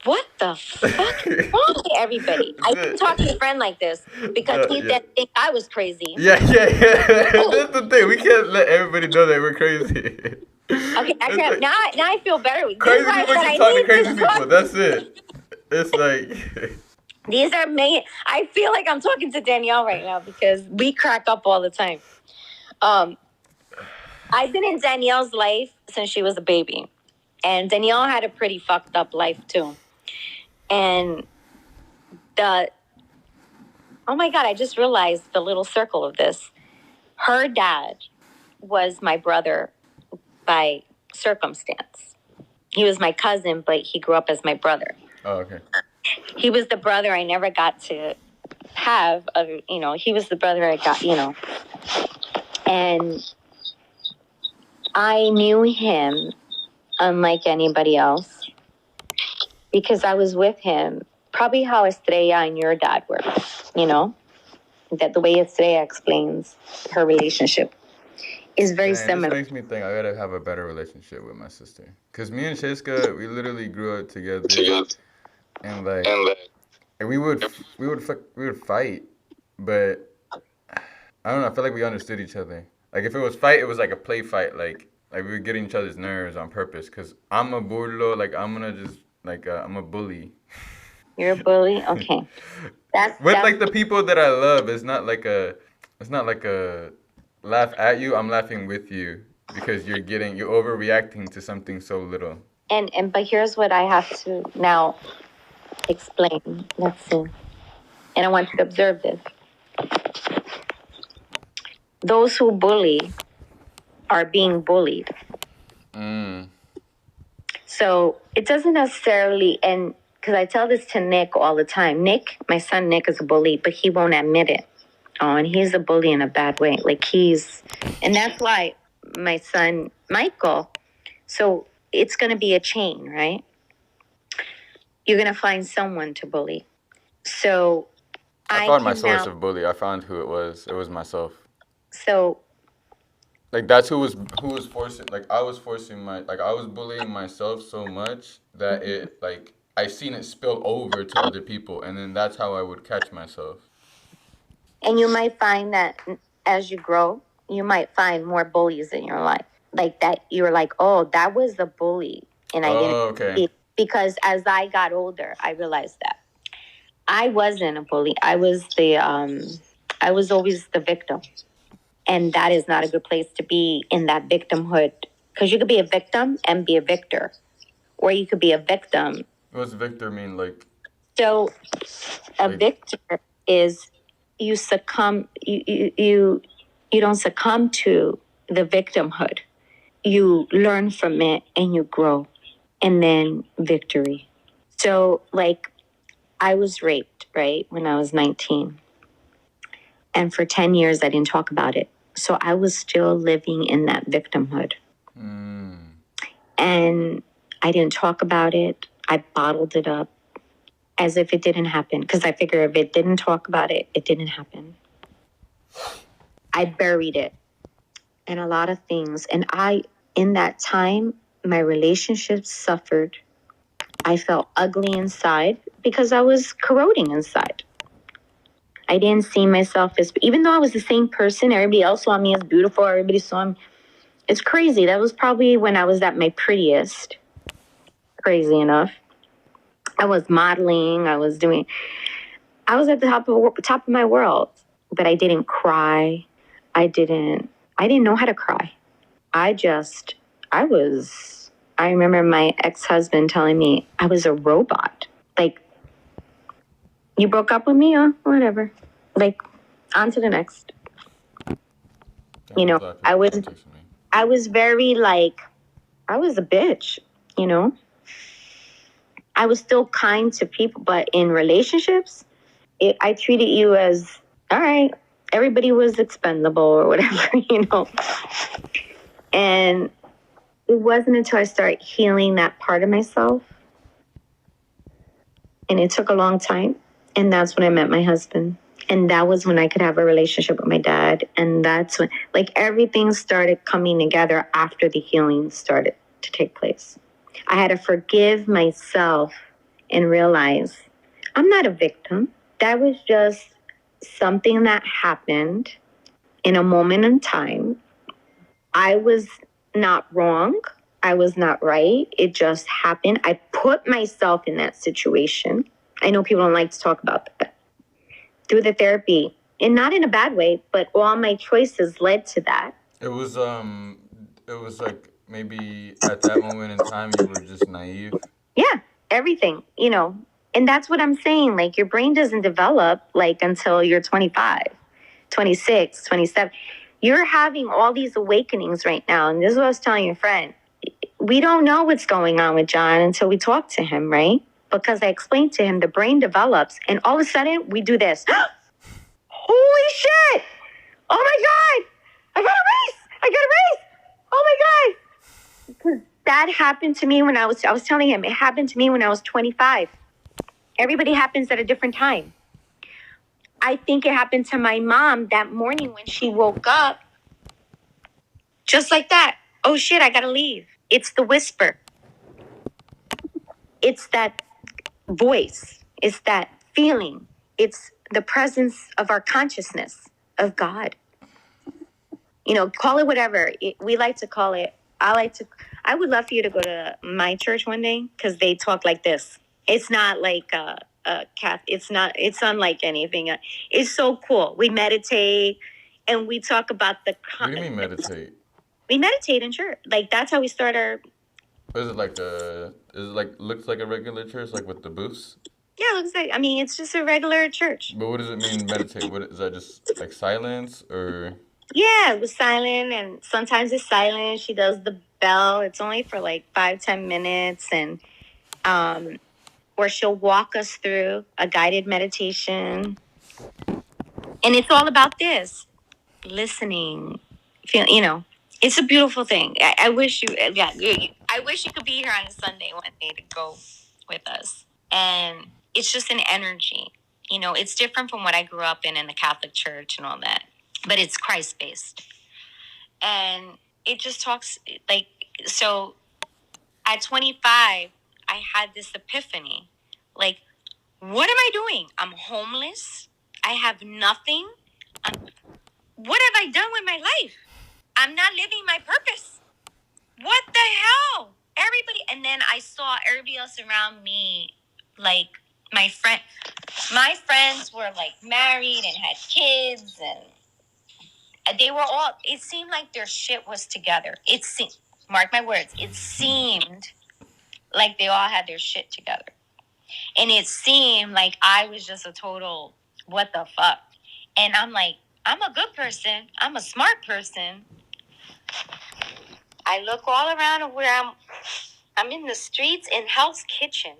what the fuck is wrong with everybody? I didn't talk to a friend like this because he didn't think I was crazy. Yeah. That's the thing. We can't let everybody know that we're crazy. Okay, now I feel better. Crazy people can talk to crazy people. That's it. It's like... These are I feel like I'm talking to Danielle right now because we crack up all the time. I've been in Danielle's life since she was a baby. And Danielle had a pretty fucked up life too. And oh my God, I just realized the little circle of this. Her dad was my brother by circumstance. He was my cousin, but he grew up as my brother. Oh, okay. He was the brother I never got to have. He was the brother I got, And I knew him unlike anybody else because I was with him. Probably how Estrella and your dad were, that the way Estrella explains her relationship is very similar. This makes me think I gotta have a better relationship with my sister. Cause me and Cheska, we literally grew up together, and we would fight, but I don't know. I feel like we understood each other. Like if it was fight, it was like a play fight. Like Like we were getting each other's nerves on purpose. Cause I'm a burlo. Like I'm gonna just like I'm a bully. You're a bully. Okay, With that's like the people that I love, it's not like a laugh at you. I'm laughing with you because you're overreacting to something so little. and but here's what I have to now explain. Let's see. And I want you to observe this. Those who bully are being bullied. Mm. So it doesn't necessarily, and because I tell this to Nick all the time. Nick, my son Nick, is a bully, but he won't admit it. Oh, and he's a bully in a bad way. And that's why my son Michael. So it's going to be a chain, right? You're going to find someone to bully. So I found my source of bully. I found who it was. It was myself. So like that's who was forcing. Like I was bullying myself so much that it like I seen it spill over to other people, and then that's how I would catch myself. And you might find that as you grow, you might find more bullies in your life. Like that, you're like, oh, that was the bully, and I didn't. Okay. Because as I got older, I realized that I wasn't a bully. I was always the victim. And that is not a good place to be in that victimhood. Because you could be a victim and be a victor. Or you could be a victim. What's victor mean? Like? So a victor is you succumb, you don't succumb to the victimhood. You learn from it and you grow. And then victory. So like I was raped, right, when I was 19. And for 10 years, I didn't talk about it. So I was still living in that victimhood. And I didn't talk about it. I bottled it up as if it didn't happen. Because I figure if it didn't talk about it, it didn't happen. I buried it. And a lot of things. And in that time, my relationships suffered. I felt ugly inside because I was corroding inside. I didn't see myself as, even though I was the same person, everybody else saw me as beautiful, everybody saw me. It's crazy. That was probably when I was at my prettiest. Crazy enough. I was modeling. I was at the top of my world, but I didn't cry. I didn't know how to cry. I remember my ex-husband telling me I was a robot. Like, you broke up with me? Oh, whatever. Like, on to the next. You know, I was very like, I was a bitch, you know? I was still kind to people, but in relationships, I treated you as, all right, everybody was expendable or whatever, you know? And it wasn't until I started healing that part of myself, and it took a long time, and that's when I met my husband. And that was when I could have a relationship with my dad. And that's when, like, everything started coming together after the healing started to take place. I had to forgive myself and realize I'm not a victim. That was just something that happened in a moment in time. I was not wrong. I was not right. It just happened. I put myself in that situation. I know people don't like to talk about that. Through the therapy, and not in a bad way, but all my choices led to that. It was like maybe at that moment in time you were just naive. Yeah, everything, you know. And that's what I'm saying. Like, your brain doesn't develop like until you're 25, 26, 27. You're having all these awakenings right now. And this is what I was telling your friend. We don't know what's going on with John until we talk to him, right? Because I explained to him the brain develops, and all of a sudden we do this. Holy shit! Oh my God! I got a race! Oh my God! Because that happened to me when I was telling him, it happened to me when I was 25. Everybody happens at a different time. I think it happened to my mom that morning when she woke up. Just like that. Oh shit, I gotta leave. It's the whisper. It's that voice. It's that feeling. It's the presence of our consciousness of God. You know, call it whatever. We like to call it I would love for you to go to my church one day because they talk like this. It's not like a Catholic. It's unlike anything. It's so cool. We meditate and we talk about the. What do you mean meditate? We meditate in church. Like that's how we start our. Is it like looks like a regular church, like with the booths? Yeah, it looks like. I mean, it's just a regular church. But what does it mean, meditate? What is that? Just like silence or? Yeah, it was silent, and sometimes it's silent. She does the bell. It's only for like 5-10 minutes, and or she'll walk us through a guided meditation, and it's all about this listening. It's a beautiful thing. I wish I wish you could be here on a Sunday one day to go with us, and it's just an energy. It's different from what I grew up in the Catholic Church and all that. But it's Christ-based. And it just talks, like, so at 25, I had this epiphany. Like, what am I doing? I'm homeless. I have nothing. What have I done with my life? I'm not living my purpose. What the hell? And then I saw everybody else around me, like, my friends were, like, married and had kids, and they were all, it seemed like their shit was together. Mark my words, it seemed like they all had their shit together. And it seemed like I was just a total, what the fuck? And I'm like, I'm a good person. I'm a smart person. I look all around of where I'm in the streets in Hell's Kitchen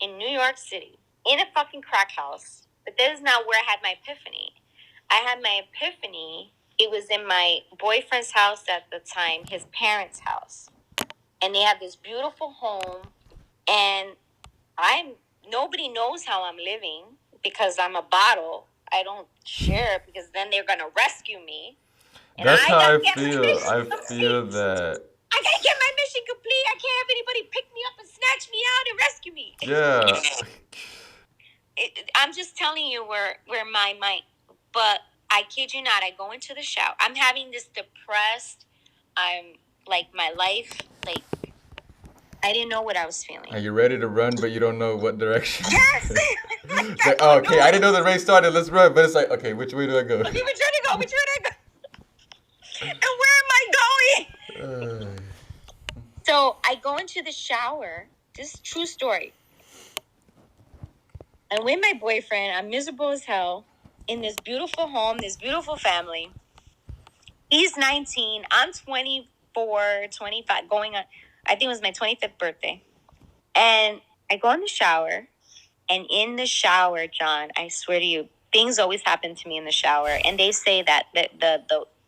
in New York City, in a fucking crack house. But this is not where I had my epiphany. I had my epiphany. It was in my boyfriend's house at the time, his parents' house. And they have this beautiful home. And nobody knows how I'm living because I'm a bottle. I don't share because then they're going to rescue me. And that's how I feel. I feel that. I got to get my mission complete. I can't have anybody pick me up and snatch me out and rescue me. Yeah. I'm just telling you where my mind, but I kid you not, I go into the shower. I'm having this depressed, I'm like my life, like I didn't know what I was feeling. Are you ready to run, but you don't know what direction? Yes! Like, oh, okay, I didn't know the race started, let's run. But it's like, okay, which way do I go? Okay, which way to go? Which way do I go? And where am I going? So I go into the shower. This is a true story. I'm with my boyfriend. I'm miserable as hell in this beautiful home, this beautiful family. He's 19. I'm 24, 25, going on, I think it was my 25th birthday. And I go in the shower. And in the shower, John, I swear to you, things always happen to me in the shower. And they say that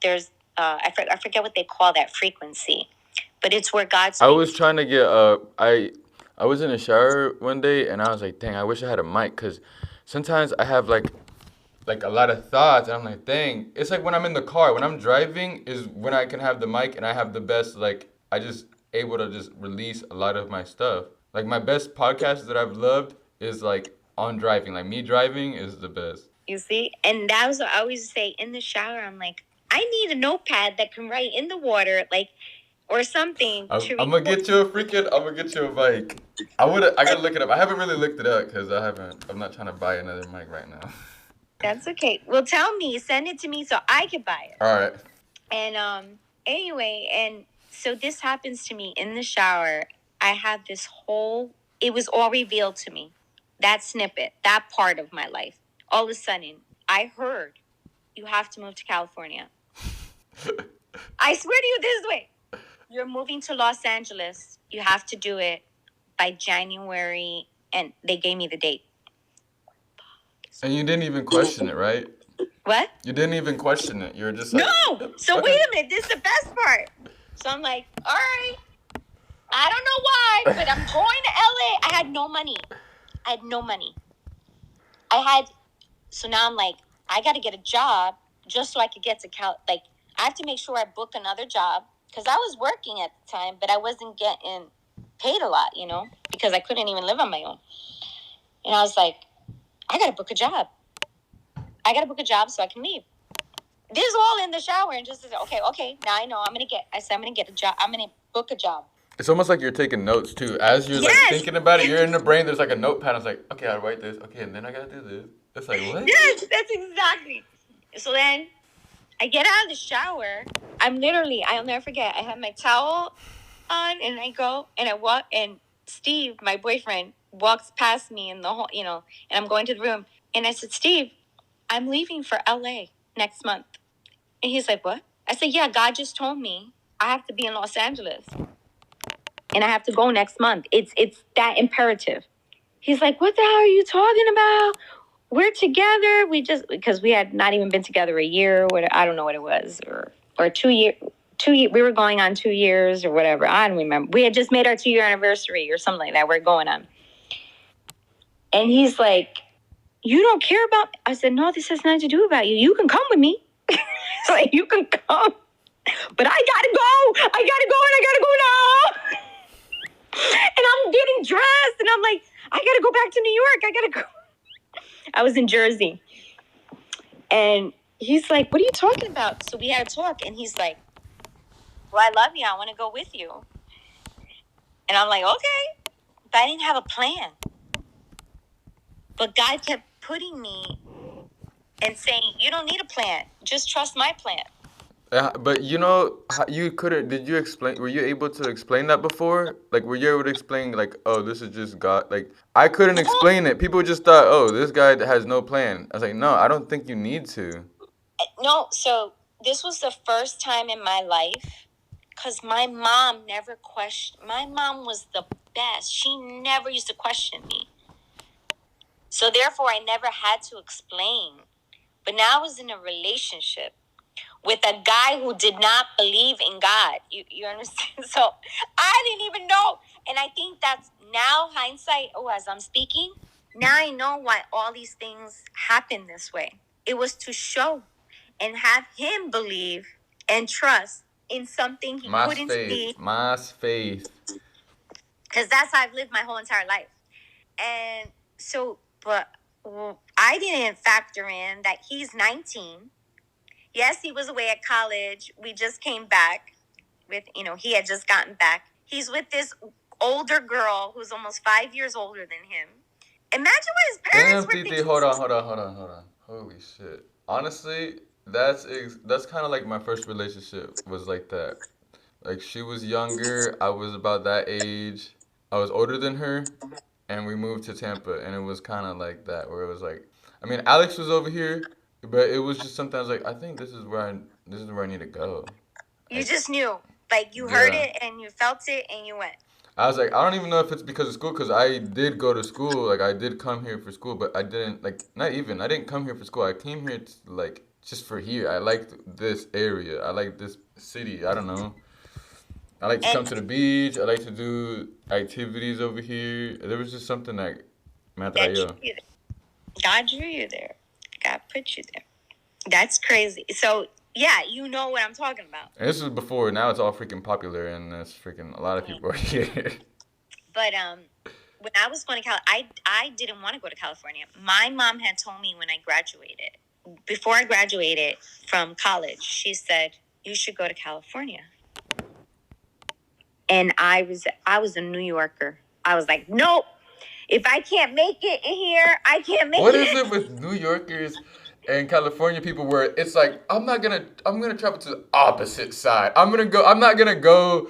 there's, I forget what they call that frequency. But it's where God's... I was trying to get, I was in the shower one day, and I was like, dang, I wish I had a mic, because sometimes I have, like a lot of thoughts, and I'm like, dang. It's like when I'm in the car. When I'm driving is when I can have the mic, and I have the best, like, I just able to just release a lot of my stuff. Like, my best podcast that I've loved is, like, on driving. Like, me driving is the best. You see? And that was what I always say. In the shower, I'm like, I need a notepad that can write in the water, like... or something. I'm gonna get you a mic. I gotta look it up. I haven't really looked it up because I'm not trying to buy another mic right now. That's okay. Well, tell me, send it to me so I can buy it. All right. And anyway, and so this happens to me in the shower. I have this it was all revealed to me. That snippet, that part of my life. All of a sudden, I heard, you have to move to California. I swear to you, this is the way. You're moving to Los Angeles. You have to do it by January. And they gave me the date. And you didn't even question it, right? What? You didn't even question it. You were just like... No! So wait a minute. This is the best part. So I'm like, all right. I don't know why, but I'm going to LA. I had no money. So now I'm like, I got to get a job just so I could get to I have to make sure I book another job. Because I was working at the time, but I wasn't getting paid a lot, because I couldn't even live on my own. And I was like, I got to book a job. So I can leave. This is all in the shower. And just, okay, now I know I said I'm going to get a job. I'm going to book a job. It's almost like you're taking notes too. As you're like thinking about it, you're in the brain. There's like a notepad. It's like, okay, I'll write this. Okay, and then I gotta do this. It's like what? Yes, that's exactly. So then I get out of the shower. I'll never forget. I have my towel on, and I go and I walk, and Steve, my boyfriend, walks past me in the whole, and I'm going to the room, and I said, Steve, I'm leaving for LA next month, and he's like, what? I said, yeah, God just told me I have to be in Los Angeles. And I have to go next month. It's that imperative. He's like, what the hell are you talking about? We're together. Because we had not even been together a year. I don't know what it was. Or 2 years. We were going on 2 years or whatever. I don't remember. We had just made our 2-year anniversary or something like that. We're going on. And he's like, you don't care about me? I said, no, this has nothing to do about you. You can come with me. It's like, you can come. But I gotta go. And I gotta go now. And I'm getting dressed, and I'm like, I gotta go back to New York. I gotta go. I was in Jersey. And he's like, what are you talking about? So we had a talk, and he's like, well, I love you. I want to go with you. And I'm like, okay. But I didn't have a plan. But God kept putting me and saying, you don't need a plan. Just trust my plan. But you couldn't. Did you explain? Were you able to explain that before? Like, were you able to explain like, oh, this is just God? Like, I couldn't explain it. People just thought, oh, this guy has no plan. I was like, no, I don't think you need to. No, so this was the first time in my life, because my mom never questioned. My mom was the best. She never used to question me. So therefore, I never had to explain. But now I was in a relationship with a guy who did not believe in God. You understand? So I didn't even know. And I think that's now hindsight, as I'm speaking, now I know why all these things happen this way. It was to show and have him believe and trust in something he couldn't see. Mass faith. Because that's how I've lived my whole entire life. And so, but I didn't factor in that he's 19. Yes, he was away at college. We just came back with, he had just gotten back. He's with this older girl who's almost 5 years older than him. Imagine what his parents were thinking. Hold on. Holy shit. Honestly, that's kind of like my first relationship was like that. Like, she was younger. I was about that age. I was older than her. And we moved to Tampa. And it was kind of like that, where it was like, I mean, Alex was over here. But it was just sometimes like, I think this is where I need to go. You just knew. Like, you heard it and you felt it and you went. I was like, I don't even know if it's because of school, because I did go to school. Like, I did come here for school, but I didn't, like, I didn't come here for school. I came here, just for here. I liked this area. I like this city. I don't know. I like to come to the beach. I like to do activities over here. There was just something like, God drew you there. God put you there. That's crazy. So, yeah, you know what I'm talking about. And this was before. Now it's all freaking popular, and there's freaking a lot of people here. But when I was going to I didn't want to go to California. My mom had told me when I graduated, before I graduated from college, she said, you should go to California. And I was a New Yorker. I was like, nope. If I can't make it in here, I can't make it. What is it with New Yorkers and California people where it's like, I'm gonna travel to the opposite side. I'm not gonna go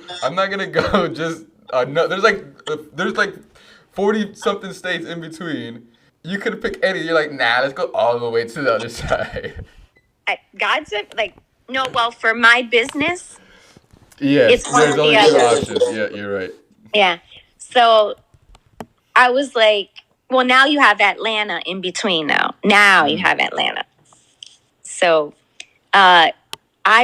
just no, there's like 40 something states in between. You could pick any. You're like, nah, let's go all the way to the other side. God said, like, no, well, for my business, yes, there's only two options. Yeah, you're right. Yeah. So I was like, well, now you have Atlanta in between now. Now you have Atlanta. So I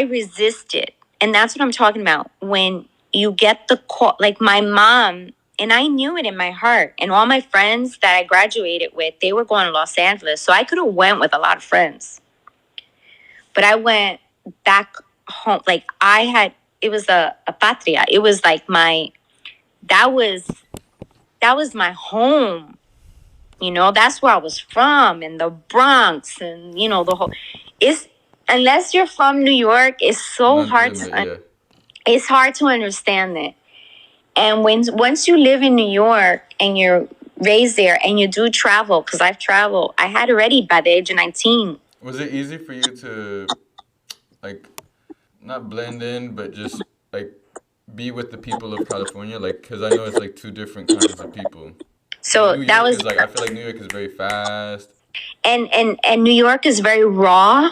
resisted. And that's what I'm talking about. When you get the call, like my mom, and I knew it in my heart. And all my friends that I graduated with, they were going to Los Angeles. So I could have went with a lot of friends. But I went back home. Like it was a patria. It was like that was my home. That's where I was from, in the Bronx, and the whole. Unless you're from New York, it's so hard to. It's hard to understand that. And once you live in New York and you're raised there and you do travel, because I've traveled, I had already by the age of 19. Was it easy for you to like not blend in, but just like be with the people of California? Like, because I know it's like two different kinds of people. So New that York was, is like, I feel like New York is very fast. and New York is very raw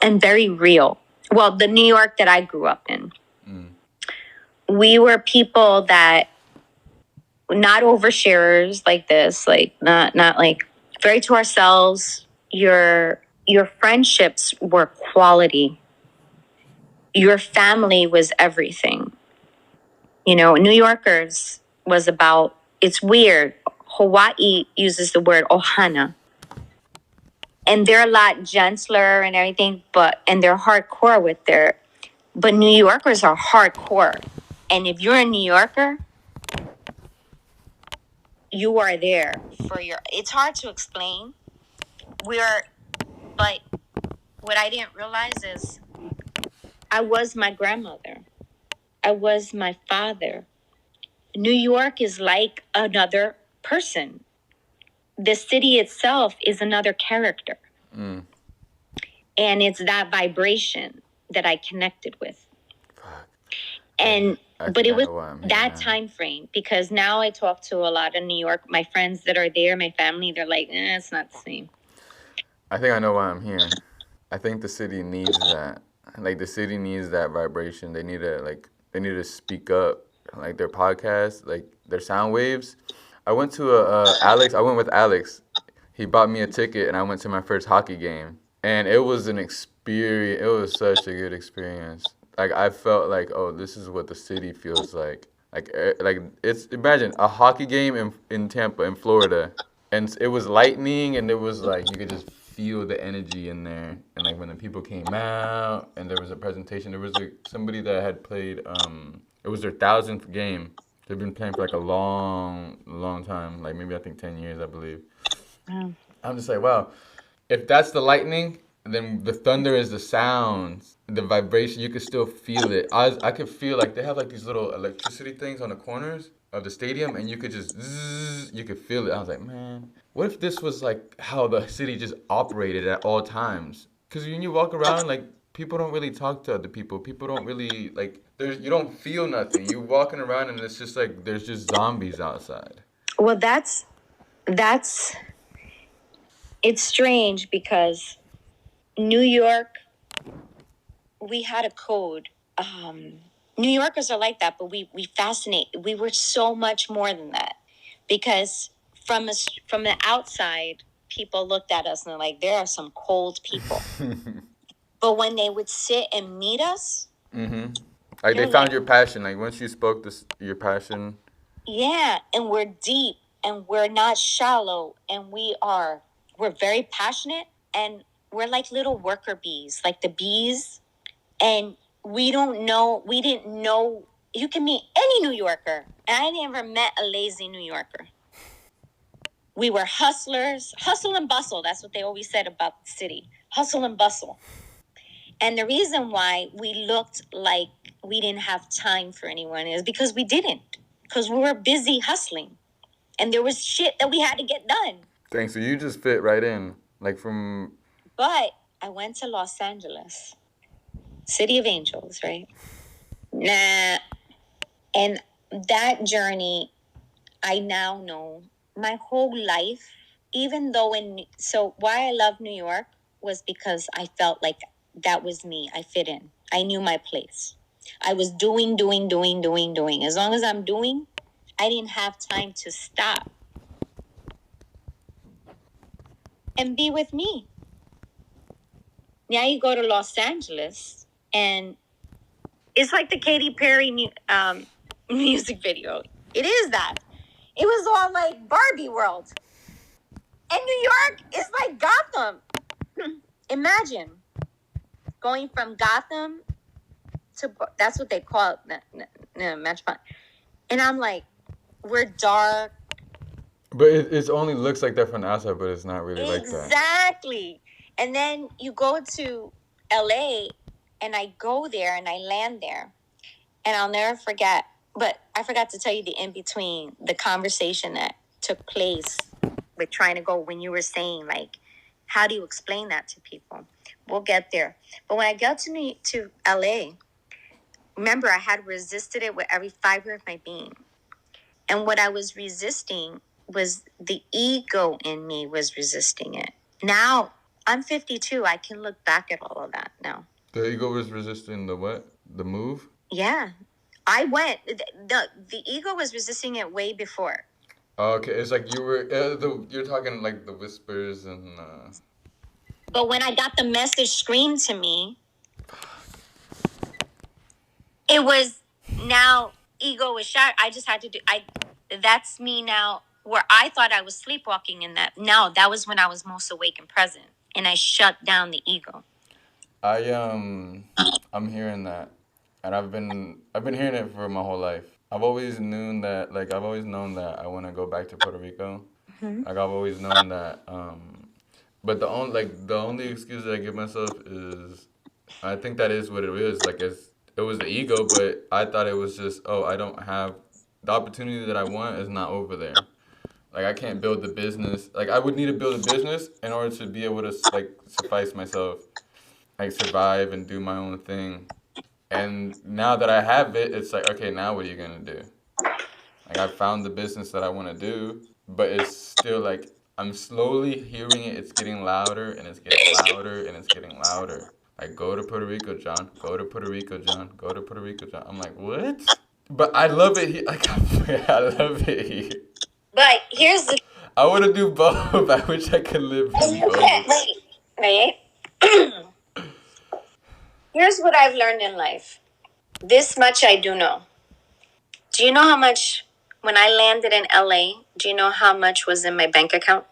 and very real. Well, the New York that I grew up in, we were people that not oversharers like this, like not like very to ourselves. Your friendships were quality. Your family was everything. You know, New Yorkers was about, it's weird. Hawaii uses the word ohana. And they're a lot gentler and everything, and they're hardcore with but New Yorkers are hardcore. And if you're a New Yorker, you are there for it's hard to explain. But what I didn't realize is I was my grandmother. I was my father. New York is like another person. The city itself is another character. And it's that vibration that I connected with. But it was that time frame, because now I talk to a lot of New York, my friends that are there, my family, they're like, it's not the same. I think I know why I'm here. I think the city needs that. Like, the city needs that vibration. They need to speak up. Like, their podcast, like their sound waves. I went to I went with Alex. He bought me a ticket and I went to my first hockey game. And it was an experience. It was such a good experience. Like, I felt like, oh, this is what the city feels like. Like it's, imagine a hockey game in Tampa, in Florida. And it was lightning, and it was like, you could just feel the energy in there. And like when the people came out and there was a presentation, there was like somebody that had played, it was their 1,000th game. They've been playing for like a long time, like maybe I think 10 years, I believe. Wow. I'm just like, wow, if that's the lightning, then the thunder is the sounds, the vibration, you could still feel it. I could feel like they have like these little electricity things on the corners of the stadium, and you could just, you could feel it. I was like, man, what if this was like how the city just operated at all times? Because when you walk around, like, people don't really talk to other people. People don't really, like, you don't feel nothing. You're walking around and it's just like, there's just zombies outside. Well, it's strange because New York, we had a code. New Yorkers are like that, but we fascinate. We were so much more than that, because from the outside, people looked at us and they're like, there are some cold people. But when they would sit and meet us, like, they found your passion. Like, once you spoke your passion. Yeah, and we're deep and we're not shallow, and we're very passionate, and we're like little worker bees, like the bees. And we didn't know, you can meet any New Yorker. And I never met a lazy New Yorker. We were hustlers, hustle and bustle. That's what they always said about the city, hustle and bustle. And the reason why we looked like we didn't have time for anyone is because we didn't. Because we were busy hustling. And there was shit that we had to get done. Thanks. So you just fit right in. Like, from... But I went to Los Angeles. City of Angels, right? Nah. And that journey, I now know my whole life, even though so why I love New York was because I felt like that was me. I fit in. I knew my place. I was doing. As long as I'm doing, I didn't have time to stop and be with me. Now you go to Los Angeles, and it's like the Katy Perry music video. It is that. It was all like Barbie world. And New York is like Gotham. Imagine going from Gotham to, that's what they call it, Metropolitan. And I'm like, we're dark. But it only looks like that from the outside, but it's not really like that. Exactly. And then you go to LA, and I go there and I land there. And I'll never forget, but I forgot to tell you the in between, the conversation that took place with trying to go when you were saying, like, how do you explain that to people? We'll get there. But when I got to LA, remember, I had resisted it with every fiber of my being. And what I was resisting was the ego in me was resisting it. Now, I'm 52. I can look back at all of that now. The ego was resisting the what? The move? Yeah. I went, the ego was resisting it way before. Oh, okay, it's like you were, you're talking like the whispers and, But when I got the message screamed to me, it was now ego was shot. I just had to that's me now, where I thought I was sleepwalking in that. No, that was when I was most awake and present. And I shut down the ego. I'm hearing that, and I've been hearing it for my whole life. I've always known that I want to go back to Puerto Rico. Mm-hmm. Like I've always known that. But the only excuse that I give myself is, I think that is what it is. Like it was the ego, but I thought it was just, oh, I don't have the opportunity that I want is not over there. Like I can't build the business. Like I would need to build a business in order to be able to like suffice myself, like survive and do my own thing. And now that I have it, it's like, okay, now what are you gonna do? Like I found the business that I want to do, but it's still like I'm slowly hearing it. It's getting louder and it's getting louder and it's getting louder. Like go to Puerto Rico, John. Go to Puerto Rico, John. Go to Puerto Rico, John. I'm like, what? But I love it here. Like I love it here. But here's the... I want to do both. I wish I could live in both. Right? Here's what I've learned in life. This much I do know. Do you know how much, when I landed in LA, do you know how much was in my bank account?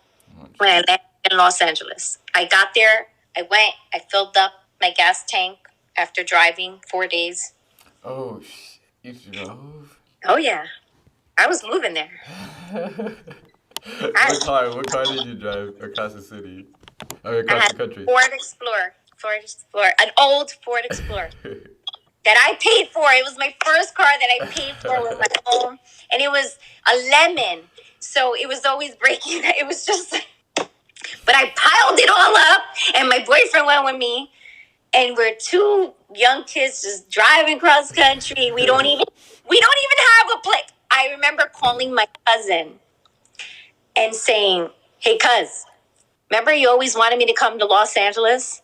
When I landed in Los Angeles. I got there, I went, I filled up my gas tank after driving 4 days. Oh, you drove? Oh, yeah. I was moving there. What car did you drive across the city? Across the country? Ford Explorer, an old Ford Explorer that I paid for. It was my first car that I paid for with my own, and it was a lemon, so it was always breaking. It was just, but I piled it all up, and my boyfriend went with me, and we're two young kids just driving cross country. We don't even have a place. I remember calling my cousin and saying, "Hey, cuz, remember you always wanted me to come to Los Angeles?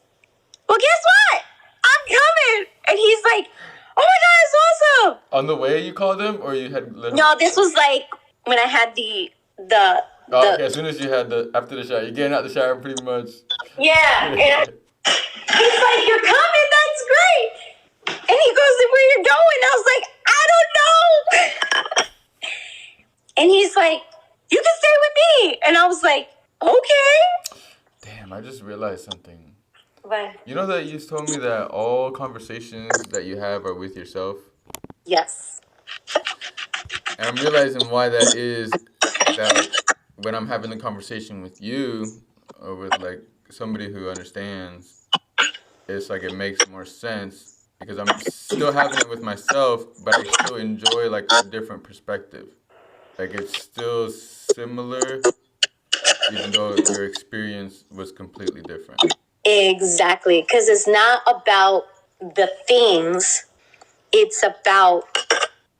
Well, guess what? I'm coming." And he's like, "Oh my God, it's awesome." On the way you called him, or you had... No, this was like when I had the okay, as soon as you had after the shower, you're getting out the shower pretty much. Yeah. And he's like, "You're coming, that's great." And he goes, "Where you going?" I was like, "I don't know." And he's like, "You can stay with me." And I was like, "Okay." Damn, I just realized something. What? You know that you told me that all conversations that you have are with yourself? Yes. And I'm realizing why that is, that when I'm having the conversation with you, or with like somebody who understands, it's like it makes more sense, because I'm still having it with myself, but I still enjoy like a different perspective. Like it's still similar, even though your experience was completely different. Exactly. Because it's not about the things, it's about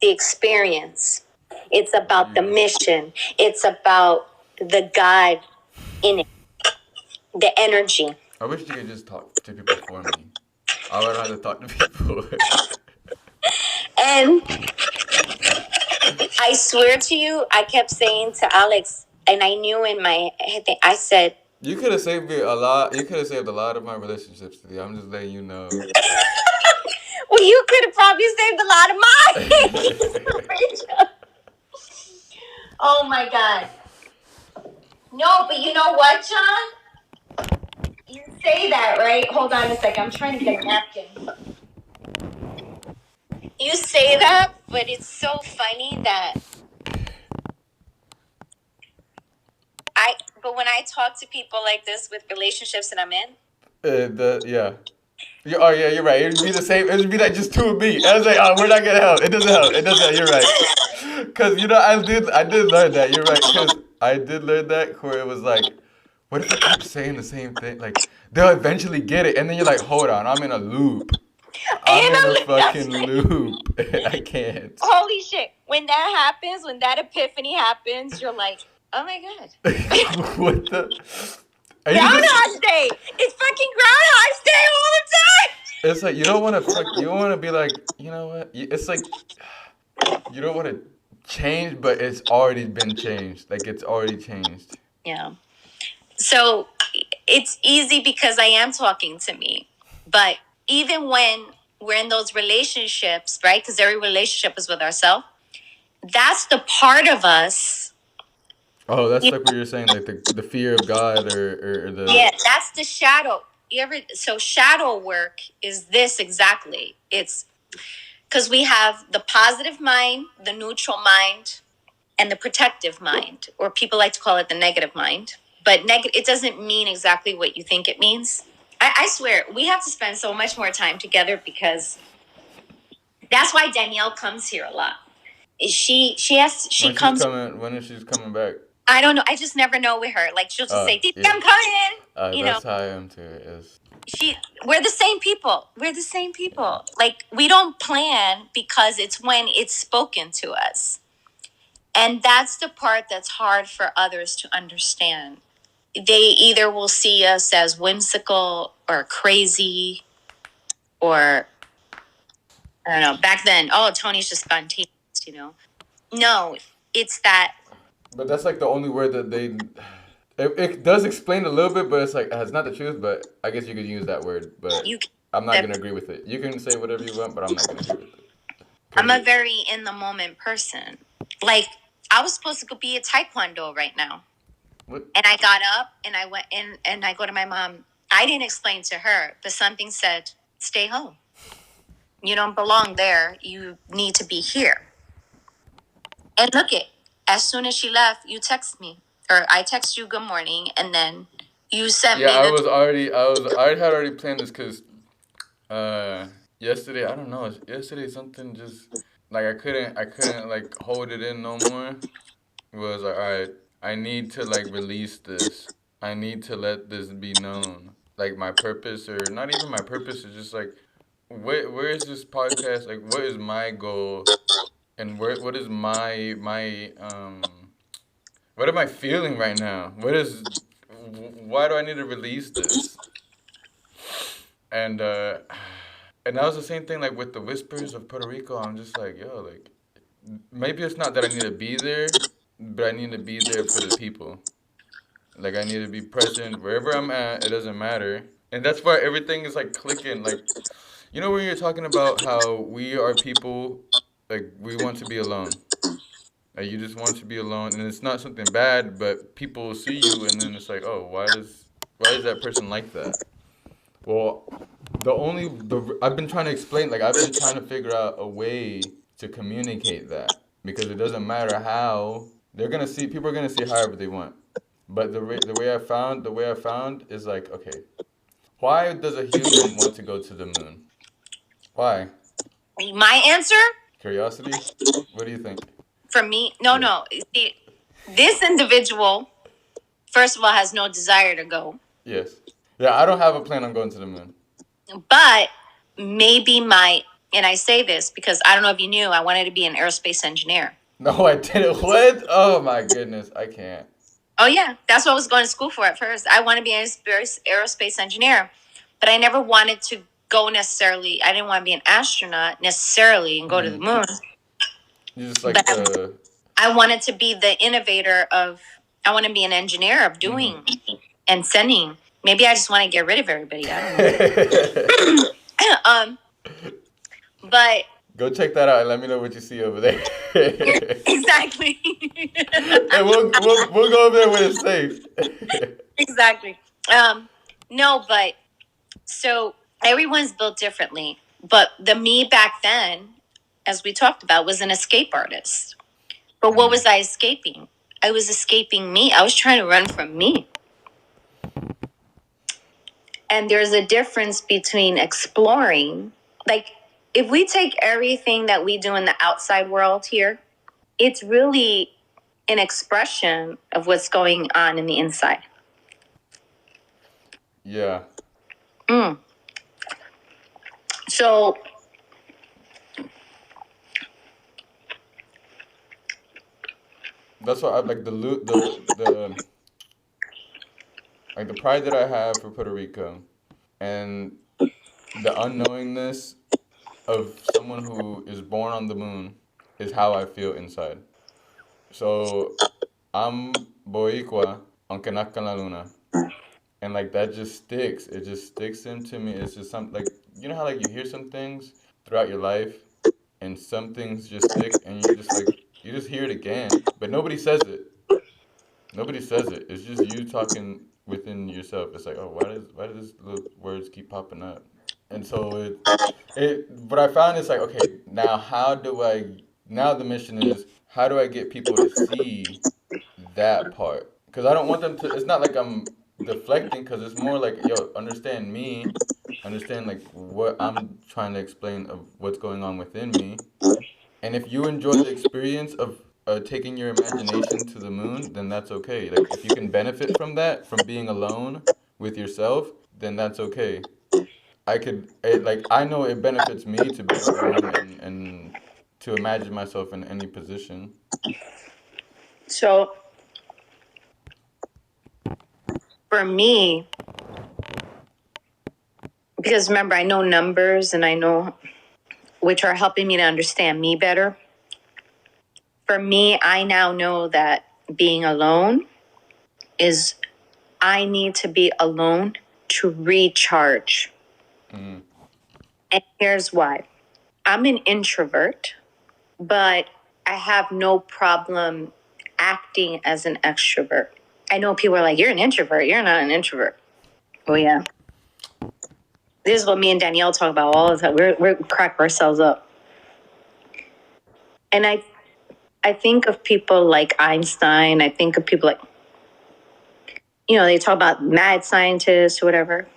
the experience. It's about the mission. It's about the God in it, the energy. I wish you could just talk to people for me. I would rather talk to people. And I swear to you, I kept saying to Alex, and I knew in my head, I said, You could have saved me a lot. You could have saved a lot of my relationships today. I'm just letting you know. well, you could have probably saved a lot of mine. Oh my God. No, but you know what, John? You say that, right? Hold on a second. I'm trying to get a napkin. You say that, but it's so funny that but when I talk to people like this with relationships that I'm in, Yeah. Oh yeah, you're right. It'd be the same. It'd be like just two of me. I was like, oh, we're not gonna help. It doesn't help. It doesn't help. You're right. Cause I did learn that. You're right. Cause I did learn that where it was like, what if I keep saying the same thing? Like they'll eventually get it, and then you're like, hold on, I'm in a loop. I'm in a fucking loop. I can't. Holy shit. When that happens, when that epiphany happens, you're like, oh my God. What the? Groundhog Day. It's fucking Groundhog Day all the time. It's like you don't want to be like, you know what? It's like you don't want to change, but it's already been changed. Like it's already changed. Yeah. So it's easy because I am talking to me. But even when we're in those relationships, right? Because every relationship is with ourselves. That's the part of us. Oh, that's like what you're saying, like the fear of God or the. Yeah, that's the shadow. So shadow work is this exactly. It's because we have the positive mind, the neutral mind, and the protective mind, or people like to call it the negative mind. But it doesn't mean exactly what you think it means. I swear, we have to spend so much more time together because that's why Danielle comes here a lot. When is she coming back? I don't know. I just never know with her. Like she'll just say, "Didi, I'm coming." That's how I am too. Is we're the same people. We're the same people. Like we don't plan because it's when it's spoken to us. And that's the part that's hard for others to understand. They either will see us as whimsical or crazy or I don't know. Back then, Tony's just spontaneous, No, it's that. But that's like the only word that they. It does explain a little bit, but it's like it's not the truth. But I guess you could use that word, but I'm not gonna agree with it. You can say whatever you want, but I'm not gonna agree with it. I'm a very in the moment person. Like I was supposed to go be a taekwondo right now, what? And I got up and I went in and I go to my mom. I didn't explain to her, but something said, "Stay home. You don't belong there. You need to be here." And look it. As soon as she left, you text me, or I text you good morning, and then you sent me. Yeah, I had already planned this because, yesterday I don't know. Yesterday something just like I couldn't like hold it in no more. It was like, all right, I need to like release this. I need to let this be known. Like my purpose, or not even my purpose, is just like, where is this podcast? Like, what is my goal? And what is my what am I feeling right now? Why do I need to release this? And that was the same thing like with the Whispers of Puerto Rico. I'm just like, yo, like maybe it's not that I need to be there, but I need to be there for the people. Like I need to be present wherever I'm at. It doesn't matter, and that's why everything is like clicking. Like, when you're talking about how we are people. Like, we want to be alone. Like, you just want to be alone. And it's not something bad, but people see you, and then it's like, oh, why is that person like that? Well, I've been trying to explain, like, I've been trying to figure out a way to communicate that. Because it doesn't matter how, people are going to see however they want. But the way I found is like, okay, why does a human want to go to the moon? Why? My answer? Curiosity? What do you think? For me, no. See, this individual, first of all, has no desire to go. Yes. Yeah, I don't have a plan on going to the moon. But maybe and I say this because I don't know if you knew, I wanted to be an aerospace engineer. No, I didn't. What? Oh, my goodness. I can't. Oh, yeah. That's what I was going to school for at first. I want to be an aerospace engineer. But I never wanted to go necessarily. I didn't want to be an astronaut necessarily and go to the moon. You just like I wanted to be the innovator I want to be an engineer of doing and sending. Maybe I just want to get rid of everybody. I don't know. But go check that out and let me know what you see over there. Exactly. And we'll go over there when it's safe. Exactly. No, but so everyone's built differently. But the me back then, as we talked about, was an escape artist. But what was I escaping? I was escaping me. I was trying to run from me. And there's a difference between exploring. Like, if we take everything that we do in the outside world here, it's really an expression of what's going on in the inside. Yeah. So That's why I like the like the pride that I have for Puerto Rico and the unknowingness of someone who is born on the moon is how I feel inside. So I'm Boricua, aunque nazca en la luna. And like that just sticks. It just sticks into me. It's just some like you know how like you hear some things throughout your life and some things just stick and you just like you just hear it again. But nobody says it. Nobody says it. It's just you talking within yourself. It's like, oh, why does these little words keep popping up? And so what I found is like, okay, now now the mission is how do I get people to see that part? Because I don't want them to, it's not like I'm deflecting, because it's more like, yo, understand me, understand like what I'm trying to explain of what's going on within me. And if you enjoy the experience of taking your imagination to the moon, then that's okay. Like if you can benefit from that, from being alone with yourself, then that's okay. I know it benefits me to be alone and to imagine myself in any position. So for me, because remember, I know numbers and I know which are helping me to understand me better. For me, I now know that being alone is I need to be alone to recharge. Mm. And here's why. I'm an introvert, but I have no problem acting as an extrovert. I know people are like, you're an introvert. You're not an introvert. Oh, yeah. This is what me and Danielle talk about all the time. We're crack ourselves up. And I think of people like Einstein. I think of people like, they talk about mad scientists or whatever.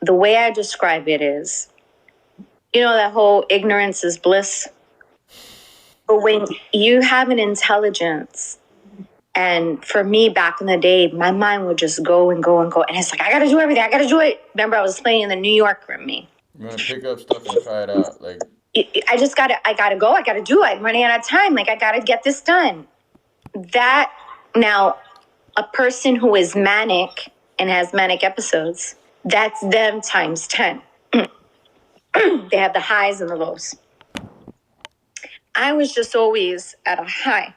The way I describe it is, that whole ignorance is bliss. But when you have an intelligence, and for me back in the day, my mind would just go and go and go. And it's like, I got to do everything. I got to do it. Remember, I was playing in the New Yorker in me. You want to pick up stuff and try it out. Like I got to go. I got to do it. I'm running out of time. Like, I got to get this done. That now, a person who is manic and has manic episodes, that's them times 10. They have the highs and the lows. I was just always at a high,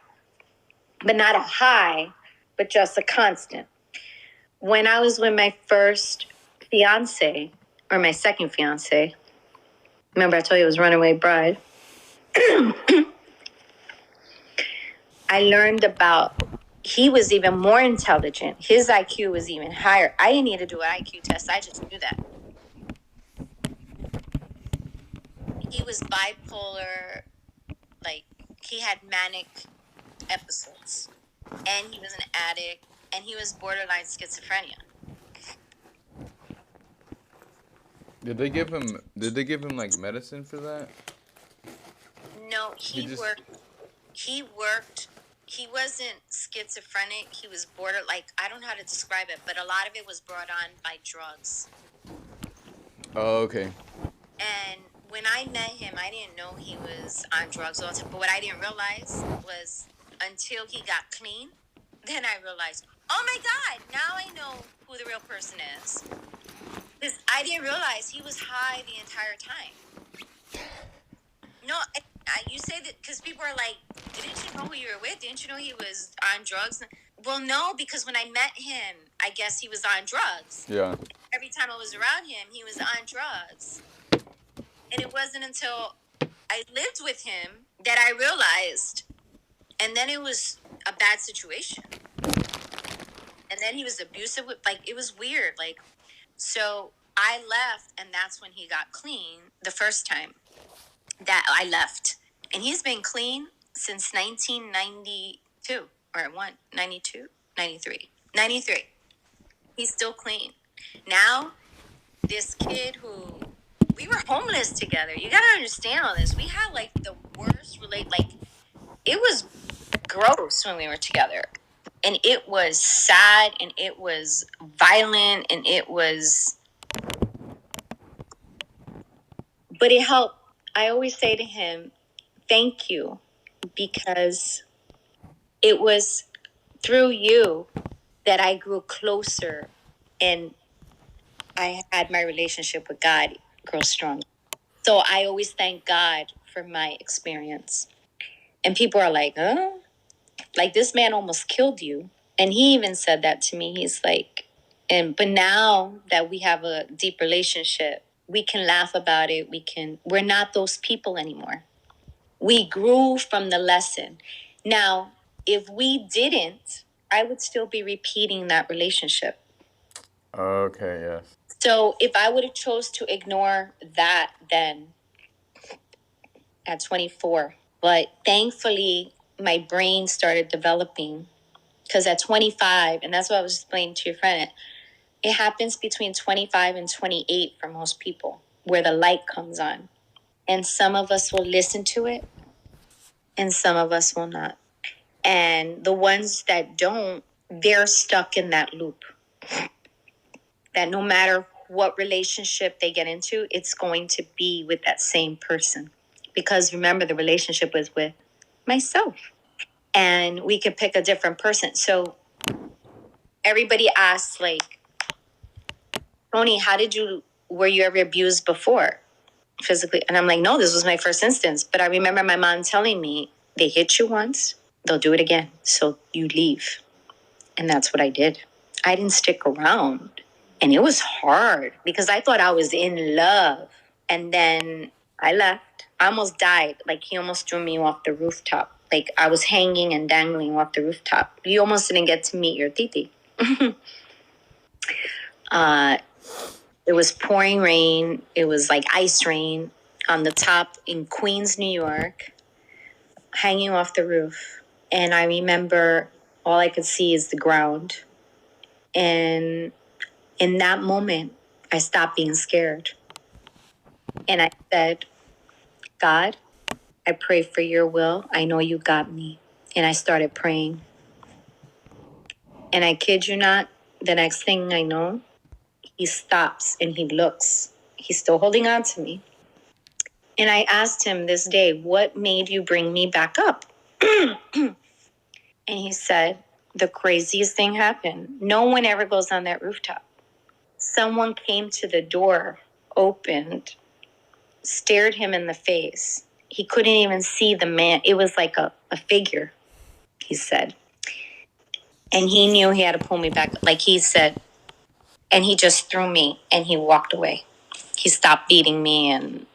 but not a high, but just a constant. When I was with my first fiance, or my second fiance, remember I told you it was Runaway Bride, I learned about, he was even more intelligent. His IQ was even higher. I didn't need to do an IQ test. I just knew that. He was bipolar, like he had manic episodes. And he was an addict, and he was borderline schizophrenia. Did they give him like medicine for that? No, he worked. He wasn't schizophrenic. He was I don't know how to describe it, but a lot of it was brought on by drugs. Oh, okay. And when I met him, I didn't know he was on drugs all the time. But what I didn't realize was until he got clean, then I realized, oh my God, now I know who the real person is. Because I didn't realize he was high the entire time. No, you say that because people are like, didn't you know who you were with? Didn't you know he was on drugs? Well, no, because when I met him, I guess he was on drugs. Yeah. Every time I was around him, he was on drugs. And it wasn't until I lived with him that I realized. And then it was a bad situation. And then he was abusive. It was weird. So I left, and that's when he got clean the first time that I left. And he's been clean since 1992 or 92, 93. 93. He's still clean. Now this kid who we were homeless together. You gotta understand all this. We had like the worst like it was gross when we were together. And it was sad and it was violent and it was, but it helped. I always say to him, thank you, because it was through you that I grew closer and I had my relationship with God grow strong. So I always thank God for my experience. And people are like, huh? Like, this man almost killed you. And he even said that to me. He's like, but now that we have a deep relationship, we can laugh about it. We're not those people anymore. We grew from the lesson. Now, if we didn't, I would still be repeating that relationship. Okay, yes. So if I would have chose to ignore that then at 24, but thankfully my brain started developing, because at 25, and that's what I was explaining to your friend, it happens between 25 and 28 for most people, where the light comes on. And some of us will listen to it, and some of us will not. And the ones that don't, they're stuck in that loop. That no matter what relationship they get into, it's going to be with that same person. Because remember, the relationship was with myself. And we could pick a different person. So everybody asks, like, Tony, were you ever abused before? Physically? And I'm like, no, this was my first instance. But I remember my mom telling me, they hit you once, they'll do it again. So you leave. And that's what I did. I didn't stick around. And it was hard because I thought I was in love. And then I left. I almost died. Like, he almost threw me off the rooftop. Like, I was hanging and dangling off the rooftop. You almost didn't get to meet your titi. It was pouring rain. It was like ice rain on the top in Queens, New York, hanging off the roof. And I remember all I could see is the ground. And in that moment, I stopped being scared. And I said, God, I pray for your will. I know you got me. And I started praying. And I kid you not, the next thing I know, he stops and he looks. He's still holding on to me. And I asked him this day, what made you bring me back up? And he said, the craziest thing happened. No one ever goes on that rooftop. Someone came to the door, opened, stared him in the face. He couldn't even see the man. It was like a figure, he said. And he knew he had to pull me back. Like he said, and he just threw me and he walked away. He stopped beating me. And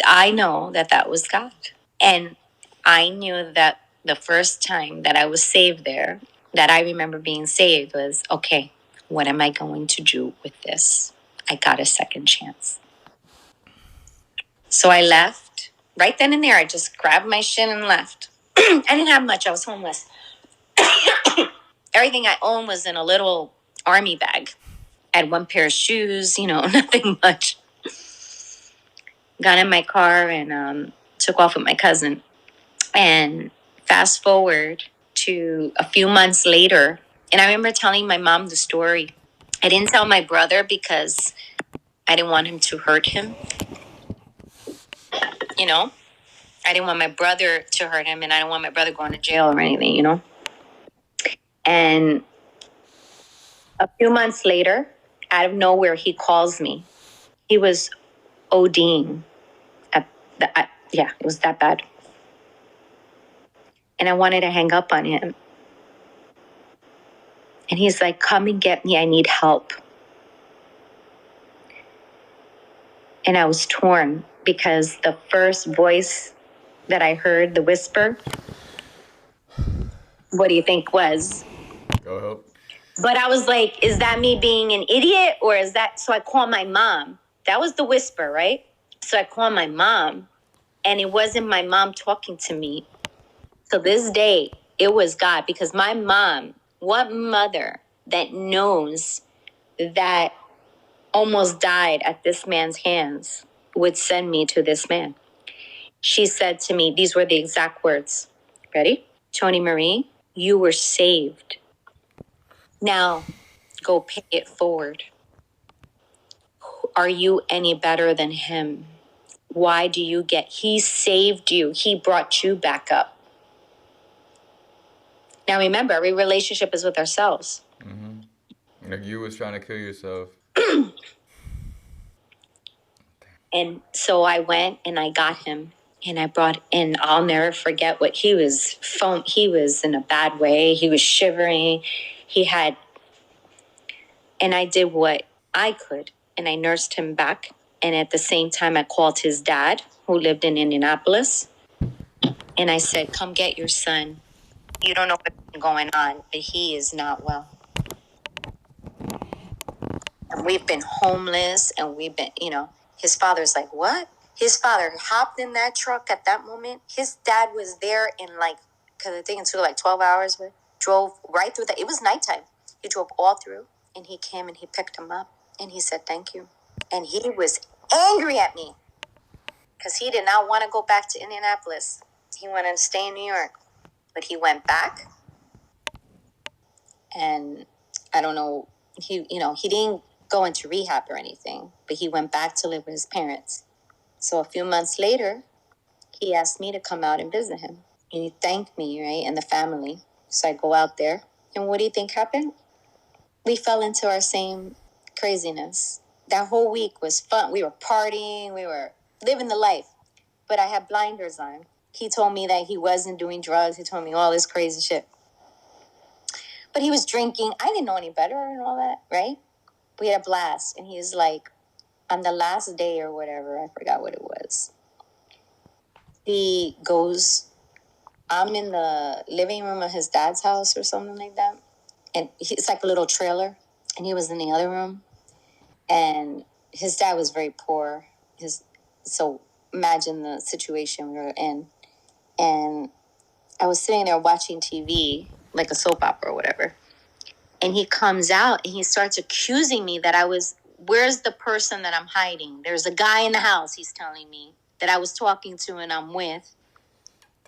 I know that that was God. And I knew that the first time that I was saved there, that I remember being saved, was, okay, what am I going to do with this? I got a second chance. So I left. Right then and there, I just grabbed my shit and left. I didn't have much. I was homeless. Everything I owned was in a little army bag. I had one pair of shoes, nothing much. Got in my car and took off with my cousin. And fast forward to a few months later, and I remember telling my mom the story. I didn't tell my brother because I didn't want him to hurt him. I didn't want my brother to hurt him, and I didn't want my brother going to jail or anything, And a few months later, out of nowhere, he calls me. He was ODing. It was that bad. And I wanted to hang up on him. And he's like, come and get me. I need help. And I was torn because the first voice that I heard, the whisper, what do you think was? Go help. But I was like, is that me being an idiot or is that? So I called my mom. That was the whisper, right? So I called my mom and it wasn't my mom talking to me. So this day, it was God, because my mom, what mother that knows that almost died at this man's hands would send me to this man. She said to me, these were the exact words. Ready? Tony Marie, you were saved. Now go pay it forward. Are you any better than him? Why do you he saved you. He brought you back up. Now remember, every relationship is with ourselves. Mm-hmm. Like you was trying to kill yourself. And so I went and I got him. And I brought in, I'll never forget what he was in a bad way. He was shivering. And I did what I could. And I nursed him back. And at the same time, I called his dad, who lived in Indianapolis. And I said, come get your son. You don't know what's going on, but he is not well. And we've been homeless, and we've been, his father's like, what? His father hopped in that truck at that moment. His dad was there in because I think it took 12 hours, but drove right through that. It was nighttime. He drove all through, and he came and he picked him up, and he said, thank you. And he was angry at me because he did not want to go back to Indianapolis. He wanted to stay in New York, but he went back, and I don't know, he didn't go into rehab or anything, but he went back to live with his parents. So a few months later, he asked me to come out and visit him. And he thanked me, right, and the family. So I go out there. And what do you think happened? We fell into our same craziness. That whole week was fun. We were partying. We were living the life. But I had blinders on. He told me that he wasn't doing drugs. He told me all this crazy shit. But he was drinking. I didn't know any better and all that, right? We had a blast. And he's like, on the last day or whatever, I forgot what it was, he goes, I'm in the living room of his dad's house or something like that. And it's like a little trailer. And he was in the other room. And his dad was very poor. So imagine the situation we were in. And I was sitting there watching TV, like a soap opera or whatever. And he comes out and he starts accusing me that where's the person that I'm hiding? There's a guy in the house, he's telling me, that I was talking to and I'm with.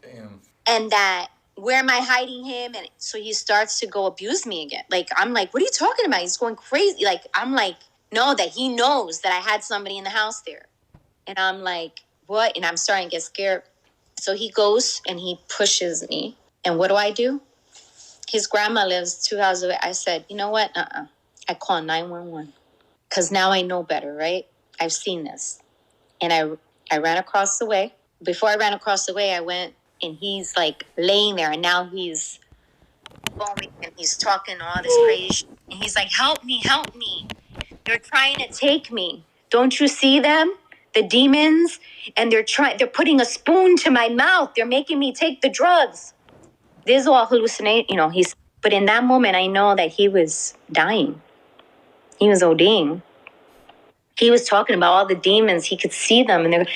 Damn. And that, where am I hiding him? And so he starts to go abuse me again. I'm like, what are you talking about? He's going crazy. I'm like, no, that he knows that I had somebody in the house there. And I'm like, what? And I'm starting to get scared. So he goes and he pushes me. And what do? His grandma lives 2 houses away. I said, you know what? I call 911. Because now I know better, right? I've seen this. And I ran across the way. Before I ran across the way, I went, and he's laying there, and now he's foaming, and he's talking all this crazy shit. And he's like, help me. They're trying to take me. Don't you see them? The demons? And they're putting a spoon to my mouth. They're making me take the drugs. This is all hallucination, but in that moment, I know that he was dying. He was ODing. He was talking about all the demons. He could see them. And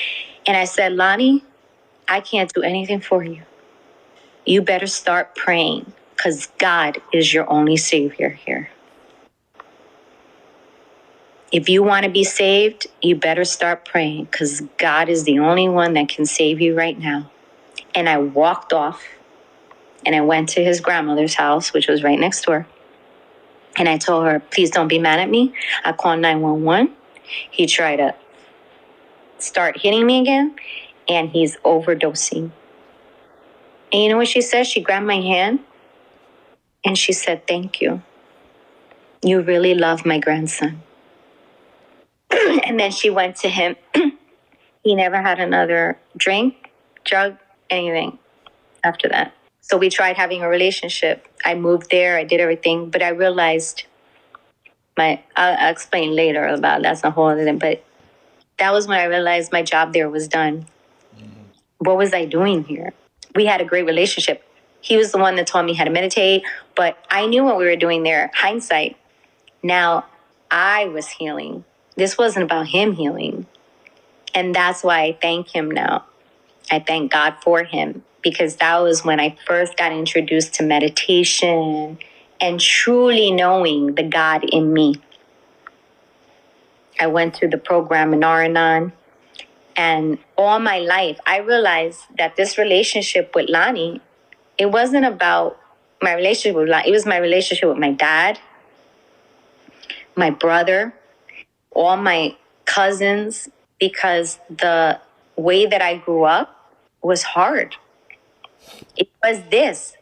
I said, Lonnie, I can't do anything for you. You better start praying because God is your only savior here. If you want to be saved, you better start praying because God is the only one that can save you right now. And I walked off and I went to his grandmother's house, which was right next door. And I told her, please don't be mad at me. I called 911. He tried to start hitting me again, and he's overdosing. And you know what she said? She grabbed my hand, and she said, thank you. You really love my grandson. And then she went to him. He never had another drink, drug, anything after that. So we tried having a relationship. I moved there. I did everything. But I realized I'll explain later about that's a whole other thing. But that was when I realized my job there was done. Mm-hmm. What was I doing here? We had a great relationship. He was the one that taught me how to meditate. But I knew what we were doing there. Hindsight. Now I was healing. This wasn't about him healing. And that's why I thank him now. I thank God for him. Because that was when I first got introduced to meditation and truly knowing the God in me. I went to the program in Aranon. And all my life, I realized that this relationship with Lonnie, it wasn't about my relationship with Lonnie. It was my relationship with my dad, my brother, all my cousins, because the way that I grew up was hard. It was this,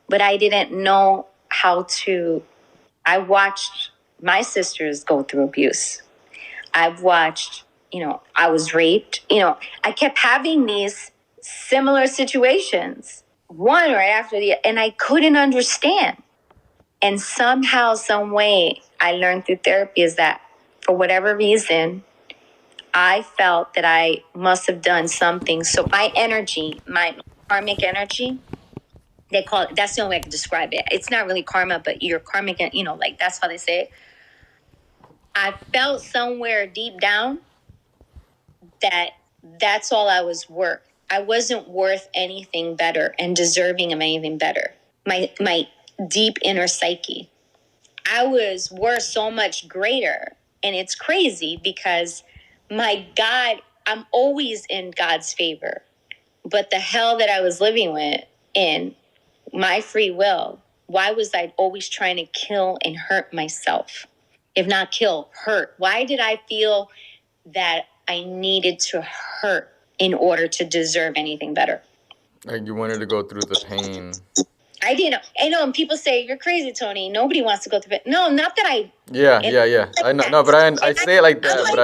but I didn't know how to. I watched my sisters go through abuse. I've watched, I was raped. I kept having these similar situations, one right after the, and I couldn't understand. And somehow, some way, I learned through therapy is that for whatever reason, I felt that I must have done something. So my energy, my karmic energy, they call it, that's the only way I can describe it. It's not really karma, but your karmic, like that's how they say it. I felt somewhere deep down that that's all I was worth. I wasn't worth anything better and deserving of anything better. My deep inner psyche. I was worth so much greater. And it's crazy because my God, I'm always in God's favor. But the hell that I was living in my free will, why was I always trying to kill and hurt myself? If not kill, hurt. Why did I feel that I needed to hurt in order to deserve anything better? Like you wanted to go through the pain. I didn't know. I know, and people say, you're crazy, Tony. Nobody wants to go through it. No, not that I... Yeah. I know, no, but I say it like that, but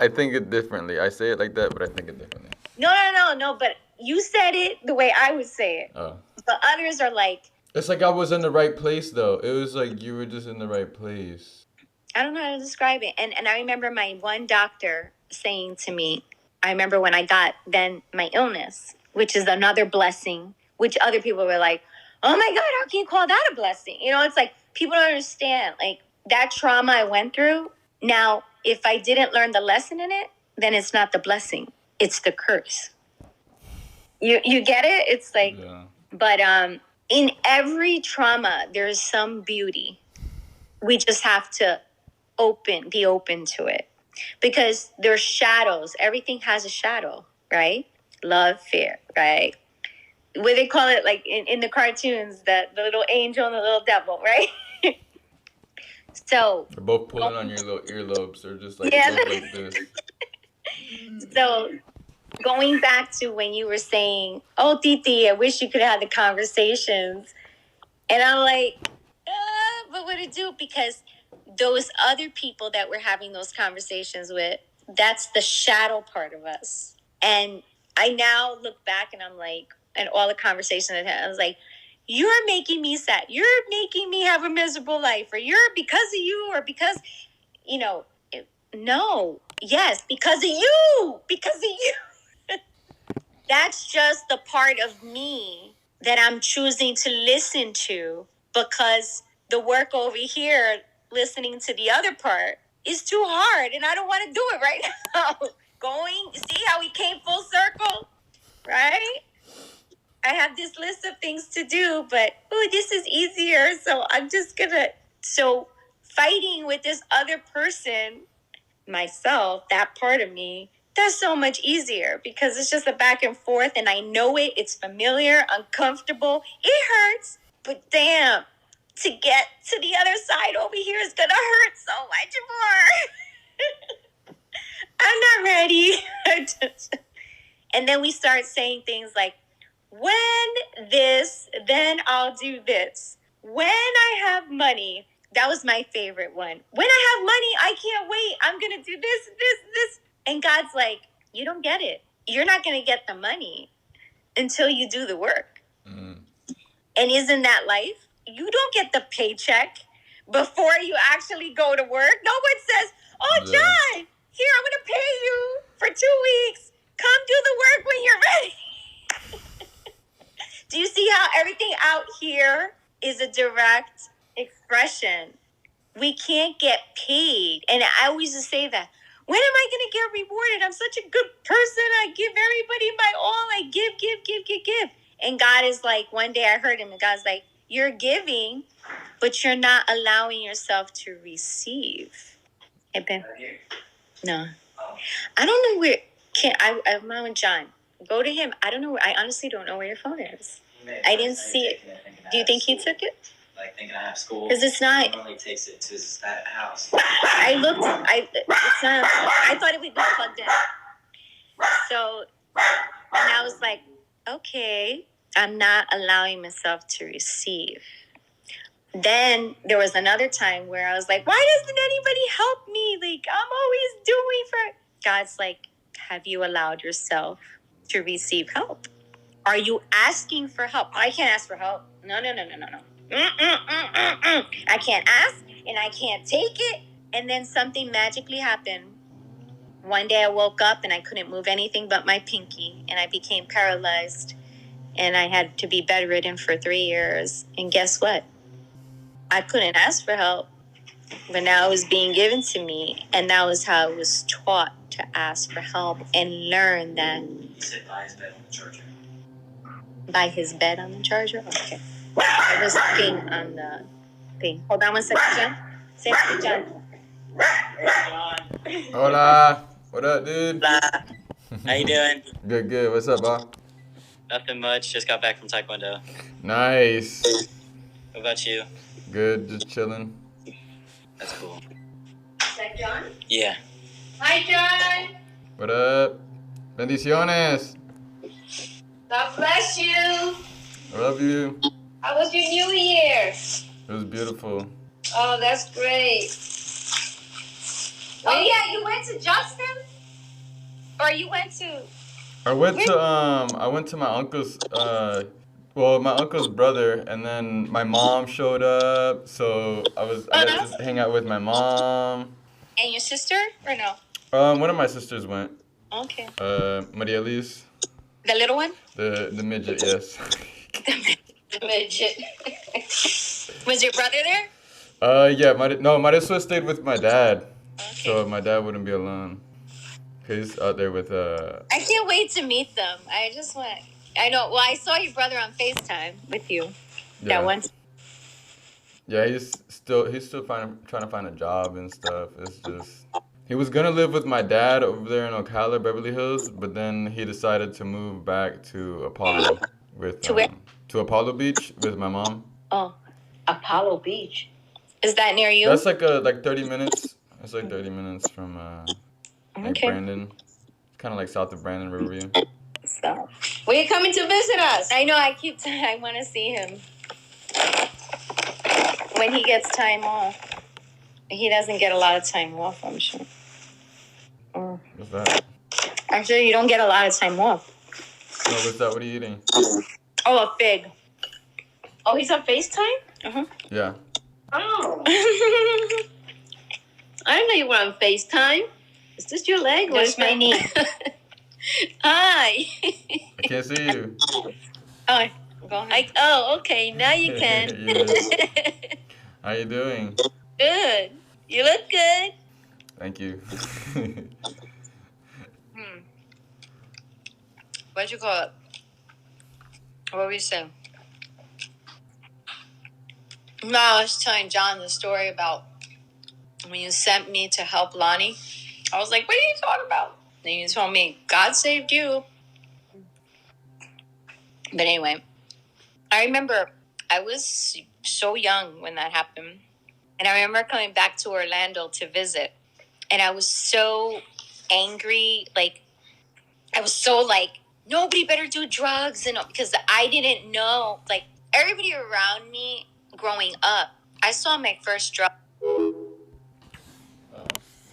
I think it differently. I say it like that, but I think it differently. No, but you said it the way I would say it. Oh. But others are like... It's like I was in the right place, though. It was like you were just in the right place. I don't know how to describe it. And I remember my one doctor saying to me, I remember when I got then my illness, which is another blessing, which other people were like, oh my God, how can you call that a blessing? It's like people don't understand. Like that trauma I went through. Now, if I didn't learn the lesson in it, then it's not the blessing. It's the curse. You get it? It's like, yeah. But in every trauma, there's some beauty. We just have to be open to it. Because there's shadows. Everything has a shadow, right? Love, fear, right? What they call it, like in the cartoons, the little angel and the little devil, right? So they're both pulling on your little earlobes. They're just like, yeah. Like this. So going back to when you were saying, oh, Titi, I wish you could have had the conversations. And I'm like, but what to do? Because those other people that we're having those conversations with, that's the shadow part of us. And I now look back and I'm like, and all the conversations I had, I was like, you're making me sad. You're making me have a miserable life, or you're because of you, or because, no, yes, because of you, That's just the part of me that I'm choosing to listen to, because the work over here, listening to the other part, is too hard, and I don't want to do it right now. See how we came full circle, right? I have this list of things to do, but this is easier. So I'm just so fighting with this other person, myself, that part of me, that's so much easier because it's just a back and forth and I know it. It's familiar, uncomfortable. It hurts, but damn, to get to the other side over here is going to hurt so much more. I'm not ready. And then we start saying things like, when this, then I'll do this. When I have money, that was my favorite one. When I have money, I can't wait. I'm going to do this. And God's like, you don't get it. You're not going to get the money until you do the work. Mm. And isn't that life? You don't get the paycheck before you actually go to work. No one says, oh, John, here, I'm going to pay you for 2 weeks. Come do the work when you're ready. Do you see how everything out here is a direct expression? We can't get paid. And I always just say that. When am I going to get rewarded? I'm such a good person. I give everybody my all. I give. And God is like, one day I heard him, and God's like, you're giving, but you're not allowing yourself to receive. No. I don't know where. I'm not with John. Go to him. I don't know. I honestly don't know where your phone is. I didn't see it. Do you think he took it? Like thinking I have school. Because it's not. He normally takes it to his house. I looked. It's not. I thought it would be plugged in. So, and I was like, okay, I'm not allowing myself to receive. Then there was another time where I was like, why doesn't anybody help me? Like, I'm always doing for. God's like, have you allowed yourself to receive help? Are you asking for help? I can't ask for help. No. I can't ask and I can't take it. And then something magically happened. One day I woke up and I couldn't move anything but my pinky, and I became paralyzed, and I had to be bedridden for 3 years. And guess what? I couldn't ask for help, but now it was being given to me, and that was how I was taught to ask for help and learn that. He said by his bed on the charger. By his bed on the charger? Okay. I was looking on the thing. Hold on one second, John. Say hi, John. Hola. What up, dude? How you doing? Good. What's up, Bob? Nothing much. Just got back from Taekwondo. Nice. What about you? Good, just chilling. That's cool. Is that John? Yeah. Hi, John. What up? Bendiciones. God bless you. I love you. How was your New Year? It was beautiful. Oh, that's great. Oh, yeah, you went to Justin? Or you went to... I went to my uncle's my uncle's brother, and then my mom showed up, so I got to hang out with my mom. And your sister, or no? One of my sisters went. Okay. Maria Elise. The little one? The midget, yes. The midget. Was your brother there? Yeah, Marisol stayed with my dad, Okay. so my dad wouldn't be alone. He's out there with I can't wait to meet them. I just want... I know. Well, I saw your brother on FaceTime with you. Yeah. That one. Yeah, he's still trying to find a job and stuff. It's just he was gonna live with my dad over there in Ocala, Beverly Hills, but then he decided to move back to Apollo with To where? To Apollo Beach with my mom. Oh, Apollo Beach. Is that near you? That's like 30 minutes. It's like 30 minutes from Okay. Brandon. It's kind of like south of Brandon, Riverview. So, when you coming to visit us? I know. I want to see him when he gets time off. He doesn't get a lot of time off, I'm sure. What's that? I'm sure you don't get a lot of time off. No, what's that? What are you eating? Oh, a fig. Oh, he's on FaceTime? Uh-huh. Yeah. Oh. I didn't know you were on FaceTime. Is this your leg? What's my knee? Hi. I can't see you. Oh, go ahead. Okay. Now you can. Yes. How you doing? Good. You look good. Thank you. What'd you call it? What were you saying? No, I was telling John the story about when you sent me to help Lonnie. I was like, what are you talking about? And you told me, God saved you. But anyway, I remember I was so young when that happened. And I remember coming back to Orlando to visit. And I was so angry. I was so nobody better do drugs. Because I didn't know. Everybody around me growing up, I saw my first drug. Oh,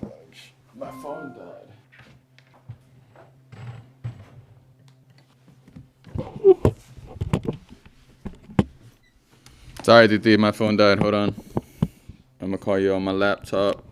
fudge. My phone died. Sorry, Titi, my phone died. Hold on. I'm gonna call you on my laptop.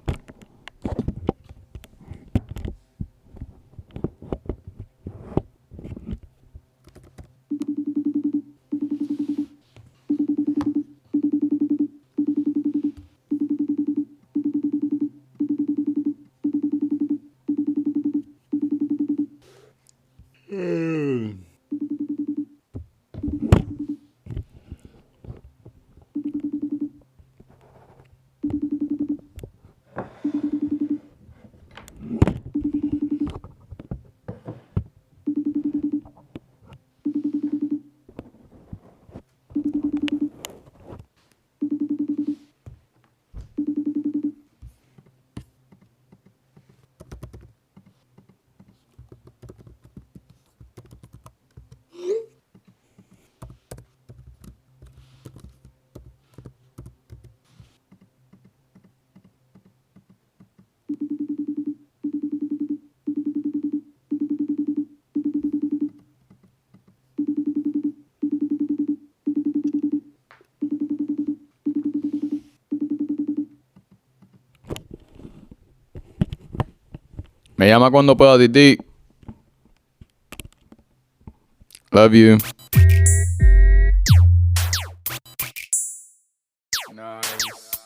Me llama cuando pueda, Titi. Love you. Nice.